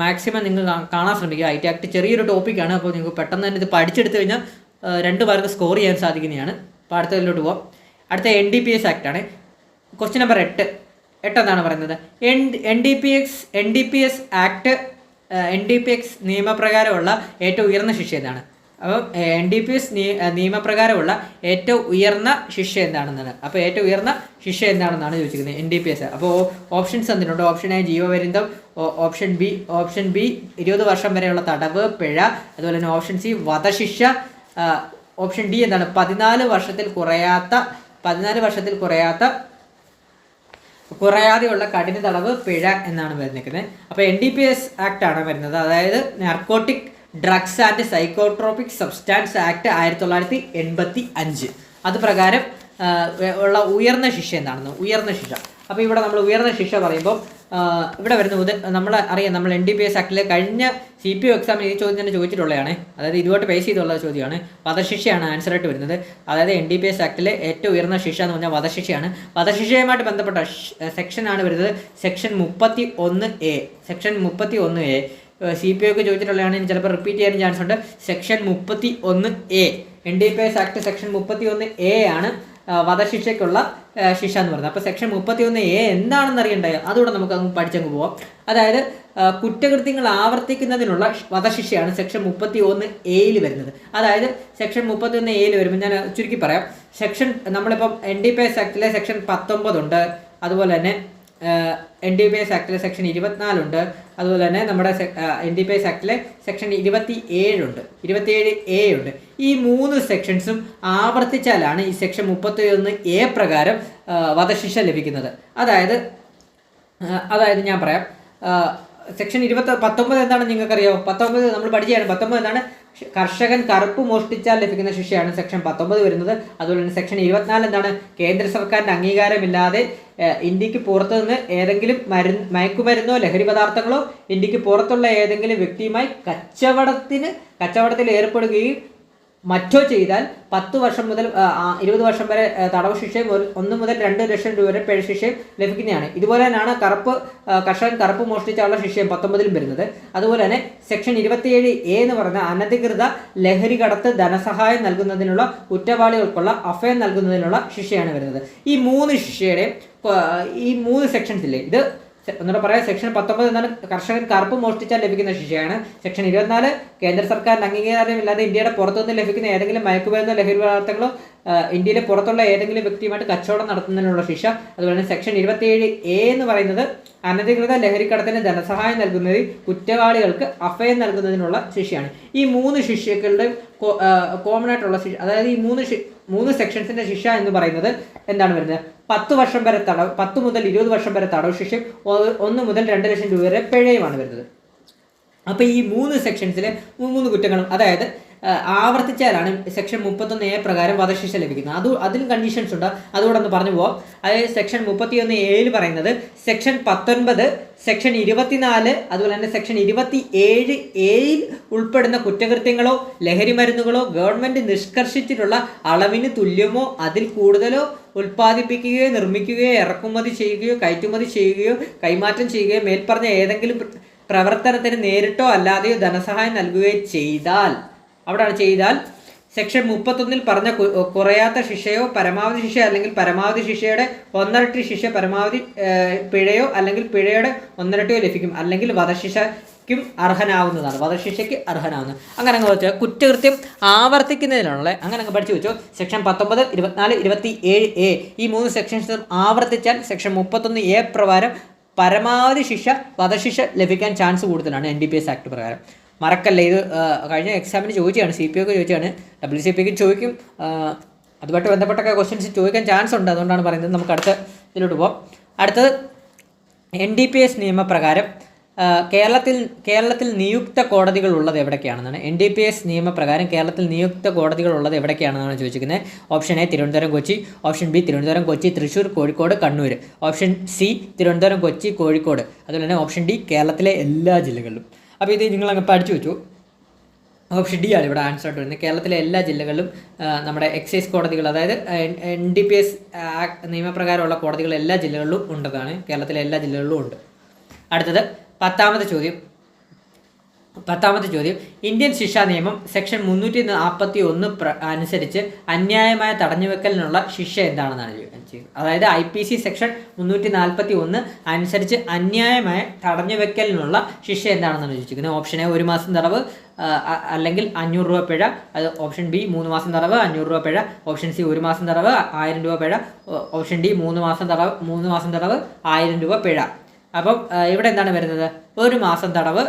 മാക്സിമം നിങ്ങൾ കാണാൻ ശ്രമിക്കുക. IT ആക്ട് ചെറിയൊരു ടോപ്പിക്കാണ്. അപ്പോൾ നിങ്ങൾക്ക് പെട്ടെന്ന് തന്നെ ഇത് പഠിച്ചെടുത്ത് കഴിഞ്ഞാൽ 2 മാർക്ക് സ്കോർ ചെയ്യാൻ സാധിക്കുന്നതാണ്. അപ്പോൾ അടുത്തതിലോട്ട് പോവാം. അടുത്ത NDPS ആക്ടാണ്. ക്വസ്റ്റ്യൻ നമ്പർ 8 എന്താണ് പറയുന്നത്? NDPS നിയമപ്രകാരമുള്ള ഏറ്റവും ഉയർന്ന ശിക്ഷ എന്താണ്? അപ്പം NDPS നിയമപ്രകാരമുള്ള ഏറ്റവും ഉയർന്ന ശിക്ഷ എന്താണെന്നാണ്. അപ്പോൾ ഏറ്റവും ഉയർന്ന ശിക്ഷ എന്താണെന്നാണ് ചോദിച്ചിരിക്കുന്നത് NDPS. അപ്പോൾ ഓപ്ഷൻസ് തന്നിട്ടുണ്ട്. ഓപ്ഷൻ എ ജീവപര്യന്തം, ഓപ്ഷൻ ബി 20 വർഷം വരെയുള്ള തടവ്, പിഴ, അതുപോലെ തന്നെ ഓപ്ഷൻ സി വധശിക്ഷ, ഓപ്ഷൻ ഡി എന്താണ്? 14 വർഷത്തിൽ കുറയാതെയുള്ള കഠിന തടവ്, പിഴ എന്നാണ് വരുന്നത്. അപ്പോൾ NDPS ആക്ട് ആണ് വരുന്നത്. അതായത് narcotic drugs and psychotropic substance act 1985. അത് പ്രകാരം ഉള്ള ഉയർന്ന ശിക്ഷ എന്താണെന്ന്, ഉയർന്ന ശിക്ഷ. അപ്പോൾ ഇവിടെ നമ്മൾ ഉയർന്ന ശിക്ഷ പറയുമ്പോൾ ഇവിടെ വരുന്നത് നമ്മൾ NDPS ആക്ടിലെ കഴിഞ്ഞ CPO എക്സാമിന് ഈ ചോദ്യം തന്നെ ചോദിച്ചിട്ടുള്ളതാണ്. അതായത് ഇതുമായിട്ട് ബേസ് ചെയ്തുള്ള ചോദ്യമാണ്. വധശിക്ഷയാണ് ആൻസറായിട്ട് വരുന്നത്. അതായത് NDPS ആക്ടിലെ ഏറ്റവും ഉയർന്ന ശിക്ഷ എന്ന് പറഞ്ഞാൽ വധശിക്ഷയാണ്. വധശിക്ഷയുമായിട്ട് ബന്ധപ്പെട്ട സെക്ഷനാണ് വരുന്നത് സെക്ഷൻ 31A. Section 31A CPOക്ക് ചോദിച്ചിട്ടുള്ളതാണ്. ഇനി ചിലപ്പോൾ റിപ്പീറ്റ് ചെയ്യാൻ ചാൻസ് ഉണ്ട്. Section 31A NDPS act section 31A ആണ് വധശിക്ഷയ്ക്കുള്ള ശിക്ഷ എന്ന് പറയുന്നത്. അപ്പോൾ സെക്ഷൻ 31A എന്താണെന്ന് അറിയണ്ടേ? അതുകൂടെ നമുക്ക് അങ്ങ് പഠിച്ചങ്ങ് പോവാം. അതായത് കുറ്റകൃത്യങ്ങൾ ആവർത്തിക്കുന്നതിനുള്ള വധശിക്ഷയാണ് സെക്ഷൻ 31A വരുന്നത്. അതായത് സെക്ഷൻ 31A വരുമ്പോൾ ഞാൻ ചുരുക്കി പറയാം. നമ്മളിപ്പം NDPS ആക്ടിലെ സെക്ഷൻ 19 ഉണ്ട്. അതുപോലെ തന്നെ NDPS ആക്ടിലെ സെക്ഷൻ 24 ഉണ്ട്. അതുപോലെ തന്നെ നമ്മുടെ NDPS ആക്ടിലെ സെക്ഷൻ 27 ഉണ്ട്, 27A ഉണ്ട്. ഈ 3 സെക്ഷൻസും ആവർത്തിച്ചാലാണ് ഈ സെക്ഷൻ 31A പ്രകാരം വധശിക്ഷ ലഭിക്കുന്നത്. അതായത് ഞാൻ പറയാം. സെക്ഷൻ 19 എന്താണെന്ന് നിങ്ങൾക്കറിയാമോ? 19 നമ്മൾ പഠിച്ചതാണ്. 19 എന്താണ്? കർഷകൻ കറുപ്പ് മോഷ്ടിച്ചാൽ ലഭിക്കുന്ന ശിക്ഷയാണ് സെക്ഷൻ 19 വരുന്നത്. അതുപോലെ തന്നെ സെക്ഷൻ 24 എന്താണ്? കേന്ദ്ര സർക്കാരിൻ്റെ അംഗീകാരമില്ലാതെ ഇന്ത്യക്ക് പുറത്തു നിന്ന് ഏതെങ്കിലും മയക്കുമരുന്നോ ലഹരി പദാർത്ഥങ്ങളോ ഇന്ത്യക്ക് പുറത്തുള്ള ഏതെങ്കിലും വ്യക്തിയുമായി കച്ചവടത്തിൽ ഏർപ്പെടുകയും മറ്റോ ചെയ്താൽ 10 വർഷം മുതൽ 20 വർഷം വരെ തടവ് ശിക്ഷയും 1 മുതൽ 2 ലക്ഷം രൂപ വരെ പിഴ ശിക്ഷയും ലഭിക്കുന്നതാണ്. ഇതുപോലെ തന്നെയാണ് കർഷകൻ കറുപ്പ് മോഷ്ടിച്ചാലുള്ള ശിക്ഷയും 19 വരുന്നത്. അതുപോലെ തന്നെ സെക്ഷൻ 27A എന്ന് പറഞ്ഞ അനധികൃത ലഹരി കടത്ത് ധനസഹായം നൽകുന്നതിനുള്ള കുറ്റവാളികൾക്കുള്ള അഭയം നൽകുന്നതിനുള്ള ശിക്ഷയാണ് വരുന്നത്. ഈ 3 സെക്ഷൻസില്ലേ, ഇത് ഒന്നുകൂടെ പറയാം. സെക്ഷൻ 19 എന്താണ്? കർഷകൻ കറുപ്പ് മോഷ്ടിച്ചാൽ ലഭിക്കുന്ന ശിക്ഷയാണ്. സെക്ഷൻ 24 കേന്ദ്ര സർക്കാരിൻ്റെ അംഗീകാരമില്ലാതെ ഇന്ത്യയുടെ പുറത്തുനിന്ന് ലഭിക്കുന്ന ഏതെങ്കിലും മയക്കുമരുന്നോ ലഹരി പദാർത്ഥങ്ങളോ ഇന്ത്യയിലെ പുറത്തുള്ള ഏതെങ്കിലും വ്യക്തിയുമായിട്ട് കച്ചവടം നടത്തുന്നതിനുള്ള ശിക്ഷ. അതുപോലെ തന്നെ സെക്ഷൻ 27A എന്ന് പറയുന്നത് അനധികൃത ലഹരിക്കടത്തിന് ധനസഹായം നൽകുന്നതിൽ കുറ്റവാളികൾക്ക് അഭയം നൽകുന്നതിനുള്ള ശിക്ഷയാണ്. ഈ 3 ശിക്ഷകളുടെ കോമൺ ആയിട്ടുള്ള ശിക്ഷ, അതായത് ഈ 3 സെക്ഷൻസിന്റെ ശിക്ഷ എന്ന് പറയുന്നത് എന്താണ് വരുന്നത്? 10 വർഷം വരെ തടവ്, 10 മുതൽ 20 വർഷം വരെ തടവ് ശിക്ഷയും 1 മുതൽ 2 ലക്ഷം രൂപ വരെ പിഴയുമാണ് വരുന്നത്. അപ്പോൾ ഈ 3 സെക്ഷൻസിലെ 3 കുറ്റങ്ങളും, അതായത് ആവർത്തിച്ചാലാണ് സെക്ഷൻ 31A പ്രകാരം വധശിക്ഷ ലഭിക്കുന്നത്. അതിൽ കണ്ടീഷൻസ് ഉണ്ട്, അതുകൂടെ ഒന്ന് പറഞ്ഞു പോവാം. അതായത് സെക്ഷൻ 31A പറയുന്നത് സെക്ഷൻ 19, സെക്ഷൻ 24, അതുപോലെ തന്നെ സെക്ഷൻ 27A ഉൾപ്പെടുന്ന കുറ്റകൃത്യങ്ങളോ ലഹരി മരുന്നുകളോ ഗവൺമെന്റ് നിഷ്കർഷിച്ചിട്ടുള്ള അളവിന് തുല്യമോ അതിൽ കൂടുതലോ ഉൽപ്പാദിപ്പിക്കുകയോ നിർമ്മിക്കുകയോ ഇറക്കുമതി ചെയ്യുകയോ കയറ്റുമതി ചെയ്യുകയോ കൈമാറ്റം ചെയ്യുകയോ മേൽപ്പറഞ്ഞ ഏതെങ്കിലും പ്രവർത്തനത്തിന് നേരിട്ടോ അല്ലാതെയോ ധനസഹായം നൽകുകയോ ചെയ്താൽ, അവിടെയാണ് ചെയ്താൽ, സെക്ഷൻ 31 പറഞ്ഞ കുറയാത്ത ശിക്ഷയോ പരമാവധി ശിക്ഷ അല്ലെങ്കിൽ പരമാവധി ശിക്ഷയുടെ 1/2 ശിക്ഷ, പരമാവധി പിഴയോ അല്ലെങ്കിൽ പിഴയുടെ 1/2 ലഭിക്കും, അല്ലെങ്കിൽ വധശിക്ഷയ്ക്കും അർഹനാവുന്നതാണ്. വധശിക്ഷയ്ക്ക് അർഹനാവുന്നത്. അങ്ങനെ അങ്ങ് വെച്ചാൽ കുറ്റകൃത്യം ആവർത്തിക്കുന്നതിനുള്ള അങ്ങനെ അങ്ങ് പഠിച്ചു വെച്ചോ. സെക്ഷൻ 19, 24, 27A ഈ 3 സെക്ഷൻസ് ആവർത്തിച്ചാൽ സെക്ഷൻ 31A പ്രകാരം പരമാവധി ശിക്ഷ വധശിക്ഷ ലഭിക്കാൻ ചാൻസ് കൂടുതലാണ് NDPS ആക്ട് പ്രകാരം. മറക്കല്ലേ, ഇത് കഴിഞ്ഞ എക്സാമിന് ചോദിച്ചാണ്, CPO ചോദിച്ചാണ്, WCPക്ക് ചോദിക്കും, അതുമായിട്ട് ബന്ധപ്പെട്ടൊക്കെ ക്വസ്റ്റ്യൻസ് ചോദിക്കാൻ ചാൻസ് ഉണ്ട്. അതുകൊണ്ടാണ് പറയുന്നത്. നമുക്ക് അടുത്ത ഇതിലോട്ട് പോകാം. അടുത്തത് NDPS നിയമപ്രകാരം കേരളത്തിൽ നിയുക്ത കോടതികൾ ഉള്ളത് എവിടേക്കാണെന്നാണ്. NDPS നിയമപ്രകാരം കേരളത്തിൽ നിയുക്ത കോടതികൾ ഉള്ളത് എവിടേക്കാണെന്നാണ് ചോദിച്ചിരിക്കുന്നത്. Option A Thiruvananthapuram Kochi, option B Thiruvananthapuram Kochi Thrissur Kozhikode Kannur, option C Thiruvananthapuram Kochi Kozhikode, അതുപോലെ തന്നെ ഓപ്ഷൻ D കേരളത്തിലെ എല്ലാ ജില്ലകളിലും. അപ്പോൾ ഇത് നിങ്ങളങ്ങ് പഠിച്ചു വെച്ചു. ഓപ്ഷൻ D ആണ് ഇവിടെ ആൻസർ ആയിട്ട് വരുന്നത്. കേരളത്തിലെ എല്ലാ ജില്ലകളിലും നമ്മുടെ എക്സൈസ് കോടതികൾ, അതായത് NDPS നിയമപ്രകാരമുള്ള കോടതികൾ എല്ലാ ജില്ലകളിലും ഉണ്ടെന്നാണ്. കേരളത്തിലെ എല്ലാ ജില്ലകളിലും ഉണ്ട്. അടുത്തത് 10ാമത്തെ ചോദ്യം. ഇന്ത്യൻ ശിക്ഷാ നിയമം സെക്ഷൻ 341 അനുസരിച്ച് അന്യായമായ തടഞ്ഞുവെക്കലിനുള്ള ശിക്ഷ എന്താണെന്നാണ് ചോദിക്കുന്നത്. അതായത് IPC സെക്ഷൻ 341 അനുസരിച്ച് അന്യായമായ തടഞ്ഞുവെക്കലിനുള്ള ശിക്ഷ എന്താണെന്നാണ് ചോദിച്ചിരിക്കുന്നത്. ഓപ്ഷൻ A 1 മാസം തടവ് അല്ലെങ്കിൽ 500 രൂപ പിഴ, അത് ഓപ്ഷൻ B 3 മാസം തടവ് 500 രൂപ പിഴ, ഓപ്ഷൻ C 1 മാസം തടവ് 1000 രൂപ പിഴ, ഓപ്ഷൻ D 3 മാസം തടവ് 1000 രൂപ പിഴ. അപ്പം ഇവിടെ എന്താണ് വരുന്നത്? 1 മാസം തടവ്.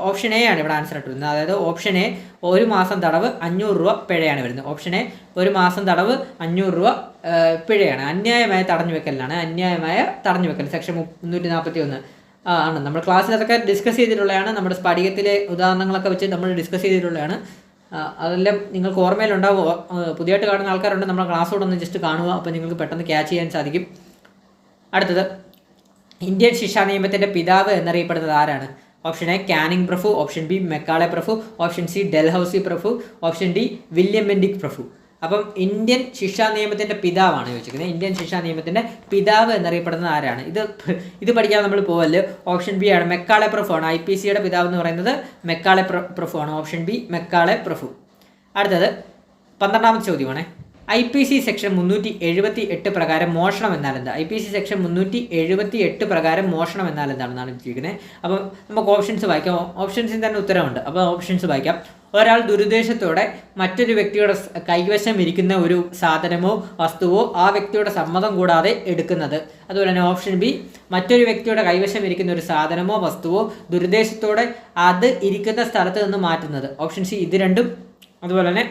ഓപ്ഷൻ A ആണ് ഇവിടെ ആൻസർ ആയിട്ട് വരുന്നത്. അതായത് ഓപ്ഷൻ A 1 മാസം തടവ് 500 രൂപ പിഴയാണ് വരുന്നത്. ഓപ്ഷൻ A 1 മാസം തടവ് 500 രൂപ പിഴയാണ്. അന്യായമായ തടഞ്ഞുവെക്കലിനാണ്. അന്യായമായ തടഞ്ഞുവെക്കൽ സെക്ഷൻ 341 ആണ്. നമ്മൾ ക്ലാസ്സിൽ അതൊക്കെ ഡിസ്കസ് ചെയ്തിട്ടുള്ളതാണ്. നമ്മുടെ സ്ഫടികത്തിലെ ഉദാഹരണങ്ങളൊക്കെ വെച്ച് നമ്മൾ ഡിസ്കസ് ചെയ്തിട്ടുള്ളതാണ്. അതെല്ലാം നിങ്ങൾക്ക് ഓർമ്മയിലുണ്ടാവുക. പുതിയതായിട്ട് കാണുന്ന ആൾക്കാരുണ്ട്, നമ്മുടെ ക്ലാസ്സോടെ ഒന്ന് ജസ്റ്റ് കാണുക, അപ്പോൾ നിങ്ങൾക്ക് പെട്ടെന്ന് ക്യാച്ച് ചെയ്യാൻ സാധിക്കും. അടുത്തത്, ഇന്ത്യൻ ശിക്ഷാ നിയമത്തിൻ്റെ പിതാവ് എന്നറിയപ്പെടുന്നത് ആരാണ്? ഓപ്ഷൻ A കാനിങ് പ്രഭു, ഓപ്ഷൻ B മെക്കാളെ പ്രഭു, ഓപ്ഷൻ C ഡെൽഹൌസി പ്രഭു, ഓപ്ഷൻ D വില്യം ബെൻഡിക് പ്രഭു. അപ്പം ഇന്ത്യൻ ശിക്ഷാ നിയമത്തിൻ്റെ പിതാവാണ് ചോദിച്ചിരിക്കുന്നത്. ഇന്ത്യൻ ശിക്ഷാ നിയമത്തിൻ്റെ പിതാവ് എന്നറിയപ്പെടുന്നത് ആരാണ്? ഇത് പഠിക്കാൻ നമ്മൾ പോവല്ലോ. ഓപ്ഷൻ B ആണ്, മെക്കാളെ പ്രഭു ആണ്. IPCയുടെ പിതാവ് എന്ന് പറയുന്നത് മെക്കാളെ പ്രഭു ആണ്. ഓപ്ഷൻ B മെക്കാളെ പ്രഭു. അടുത്തത് 12ാമത്തെ ചോദ്യമാണ്. IPC സെക്ഷൻ 378 പ്രകാരം മോഷണം എന്നാൽ എന്താ? IPC സെക്ഷൻ 378 പ്രകാരം മോഷണം എന്നാൽ എന്താണെന്നാണ് ചോദിക്കുന്നത്. അപ്പം നമുക്ക് ഓപ്ഷൻസ് വായിക്കാം. ഓപ്ഷൻസിൽ തന്നെ ഉത്തരവുണ്ട്. അപ്പോൾ ഓപ്ഷൻസ് വായിക്കാം. ഒരാൾ ദുരുദ്ദേശത്തോടെ മറ്റൊരു വ്യക്തിയുടെ കൈവശം ഇരിക്കുന്ന ഒരു സാധനമോ വസ്തുവോ ആ വ്യക്തിയുടെ സമ്മതം കൂടാതെ എടുക്കുന്നത്. അതുപോലെ തന്നെ ഓപ്ഷൻ B മറ്റൊരു വ്യക്തിയുടെ കൈവശം ഇരിക്കുന്ന ഒരു സാധനമോ വസ്തുവോ ദുരുദ്ദേശത്തോടെ അത് ഇരിക്കുന്ന സ്ഥലത്ത് നിന്ന് മാറ്റുന്നത്. ഓപ്ഷൻ C ഇത് രണ്ടും. അതുപോലെ തന്നെ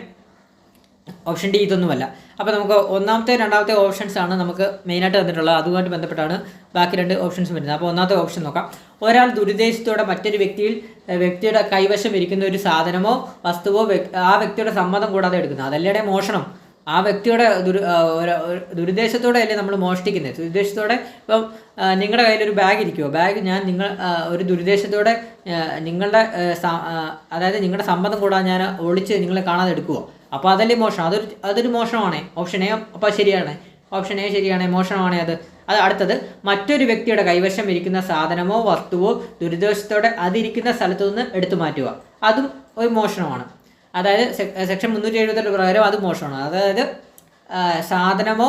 ഓപ്ഷൻ D ഇതൊന്നുമല്ല. അപ്പോൾ നമുക്ക് ഒന്നാമത്തെ രണ്ടാമത്തെ ഓപ്ഷൻസ് ആണ് നമുക്ക് മെയിനായിട്ട് തന്നിട്ടുള്ളത്. അതുമായിട്ട് ബന്ധപ്പെട്ടാണ് ബാക്കി 2 ഓപ്ഷൻസ് വരുന്നത്. അപ്പോൾ ഒന്നാമത്തെ ഓപ്ഷൻ നോക്കാം. ഒരാൾ ദുരുദ്ദേശത്തോടെ മറ്റൊരു വ്യക്തിയുടെ കൈവശം ഇരിക്കുന്ന ഒരു സാധനമോ വസ്തുവോ ആ വ്യക്തിയുടെ സമ്മതം കൂടാതെ എടുക്കുന്നത്. അതല്ലേ മോഷണം. ആ വ്യക്തിയുടെ ദുരുദ്ദേശത്തോടെ അല്ലേ നമ്മൾ മോഷ്ടിക്കുന്നത്. ദുരുദ്ദേശത്തോടെ ഇപ്പം നിങ്ങളുടെ കയ്യിലൊരു ബാഗ് ഇരിക്കുമോ, നിങ്ങൾ ഒരു ദുരുദ്ദേശത്തോടെ നിങ്ങളുടെ അതായത് നിങ്ങളുടെ സമ്മതം കൂടാതെ ഞാൻ ഒളിച്ച് നിങ്ങളെ കാണാതെ എടുക്കുമോ, അപ്പോൾ അതല്ലേ മോഷണം. അതൊരു മോഷണമാണ്. ഓപ്ഷൻ A അപ്പോൾ ശരിയാണ്. ഓപ്ഷൻ A ശരിയാണ്, മോഷണമാണ് അത്. അടുത്തത്, മറ്റൊരു വ്യക്തിയുടെ കൈവശം ഇരിക്കുന്ന സാധനമോ വസ്തുവോ ദുരുദ്ദേശത്തോടെ അതിരിക്കുന്ന സ്ഥലത്തു നിന്ന് എടുത്തു മാറ്റുക. അതും ഒരു മോഷണമാണ്. അതായത് സെക്ഷൻ 378 പ്രകാരം അത് മോഷണമാണ്. അതായത് സാധനമോ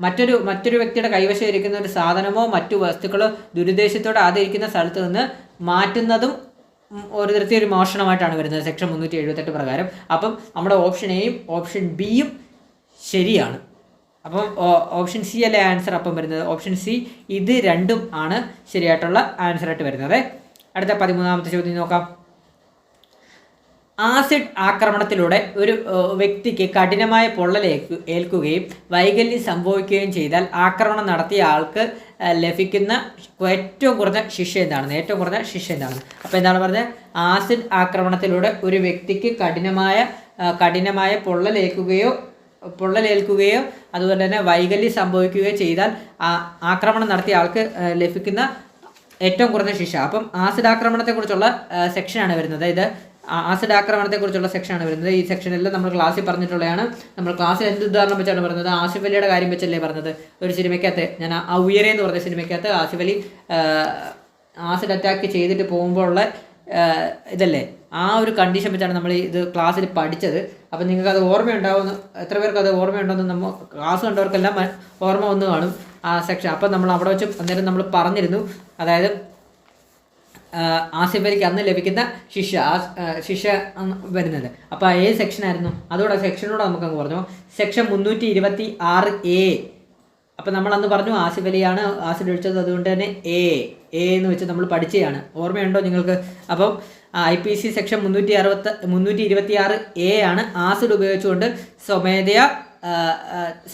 മറ്റൊരു വ്യക്തിയുടെ കൈവശം ഇരിക്കുന്ന ഒരു സാധനമോ മറ്റു വസ്തുക്കളോ ദുരുദ്ദേശത്തോടെ അതിരിക്കുന്ന സ്ഥലത്ത് നിന്ന് മാറ്റുന്നതും ഒരു തരത്തിൽ ഒരു മോഷണമായിട്ടാണ് വരുന്നത് സെക്ഷൻ 378 പ്രകാരം. അപ്പം നമ്മുടെ ഓപ്ഷൻ Aയും ഓപ്ഷൻ Bയും ശരിയാണ്. അപ്പം ഓപ്ഷൻ സി അല്ലേ ആൻസർ അപ്പം വരുന്നത്. ഓപ്ഷൻ സി ഇത് രണ്ടും ആണ് ശരിയായിട്ടുള്ള ആൻസറായിട്ട് വരുന്നത്. അടുത്ത 13ാമത്തെ ചോദ്യം നോക്കാം. ആസിഡ് ആക്രമണത്തിലൂടെ ഒരു വ്യക്തിക്ക് കഠിനമായ ഏൽക്കുകയും വൈകല്യം സംഭവിക്കുകയും ചെയ്താൽ ആക്രമണം നടത്തിയ ആൾക്ക് ലഭിക്കുന്ന ഏറ്റവും കുറഞ്ഞ ശിക്ഷ എന്താണെന്ന്. അപ്പോൾ എന്താണ് പറഞ്ഞത്? ആസിഡ് ആക്രമണത്തിലൂടെ ഒരു വ്യക്തിക്ക് കഠിനമായ പൊള്ളലേൽക്കുകയോ അതുപോലെ തന്നെ വൈകല്യം സംഭവിക്കുകയോ ചെയ്താൽ ആക്രമണം നടത്തിയ ആൾക്ക് ലഭിക്കുന്ന ഏറ്റവും കുറഞ്ഞ ശിക്ഷ. അപ്പം ആസിഡ് ആക്രമണത്തെക്കുറിച്ചുള്ള സെക്ഷനാണ് വരുന്നത്. ഇത് ആസിഡ് ആക്രമണത്തെക്കുറിച്ചുള്ള സെക്ഷനാണ് വരുന്നത്. ഈ സെക്ഷനെല്ലാം നമ്മൾ ക്ലാസ്സിൽ പറഞ്ഞിട്ടുള്ളതാണ്. നമ്മൾ ക്ലാസ്സിൽ എന്ത് ഉദാഹരണം വെച്ചാണ് പറഞ്ഞത്? ആസിഫ് അലിയുടെ കാര്യം വെച്ചല്ലേ പറഞ്ഞത്. ഒരു സിനിമയ്ക്കകത്ത് ഞാൻ ആ ഉയരെ എന്ന് പറഞ്ഞ സിനിമയ്ക്കകത്ത് ആസിഫ് അലി ആസിഡ് അറ്റാക്ക് ചെയ്തിട്ട് പോകുമ്പോഴുള്ള ഇതല്ലേ, ആ ഒരു കണ്ടീഷൻ വെച്ചാണ് നമ്മൾ ഇത് ക്ലാസ്സിൽ പഠിച്ചത്. അപ്പം നിങ്ങൾക്ക് അത് ഓർമ്മയുണ്ടാവുമെന്ന്, എത്ര പേർക്ക് അത് ഓർമ്മയുണ്ടോയെന്ന് നമ്മൾ ക്ലാസ് കണ്ടവർക്കെല്ലാം ഓർമ്മ വന്ന് കാണും ആ സെക്ഷൻ. അപ്പം നമ്മൾ അവിടെ വെച്ച് അന്നേരം നമ്മൾ പറഞ്ഞിരുന്നു, അതായത് ആസിഫ് അലിക്ക് അന്ന് ലഭിക്കുന്ന ശിക്ഷ വരുന്നത്. അപ്പോൾ ഏത് സെക്ഷനായിരുന്നു? അതോടെ സെക്ഷനോടെ നമുക്കങ്ങ് പറഞ്ഞു. Section 326A. അപ്പം നമ്മൾ അന്ന് പറഞ്ഞു ആസിഫ് അലിയാണ് ആസിഡ് ഒഴിച്ചത്, അതുകൊണ്ട് തന്നെ എ എന്ന് വെച്ച് നമ്മൾ പഠിച്ചതാണ്. ഓർമ്മയുണ്ടോ നിങ്ങൾക്ക്? അപ്പം IPC സെക്ഷൻ 326A ആണ് ആസിഡ് ഉപയോഗിച്ചുകൊണ്ട്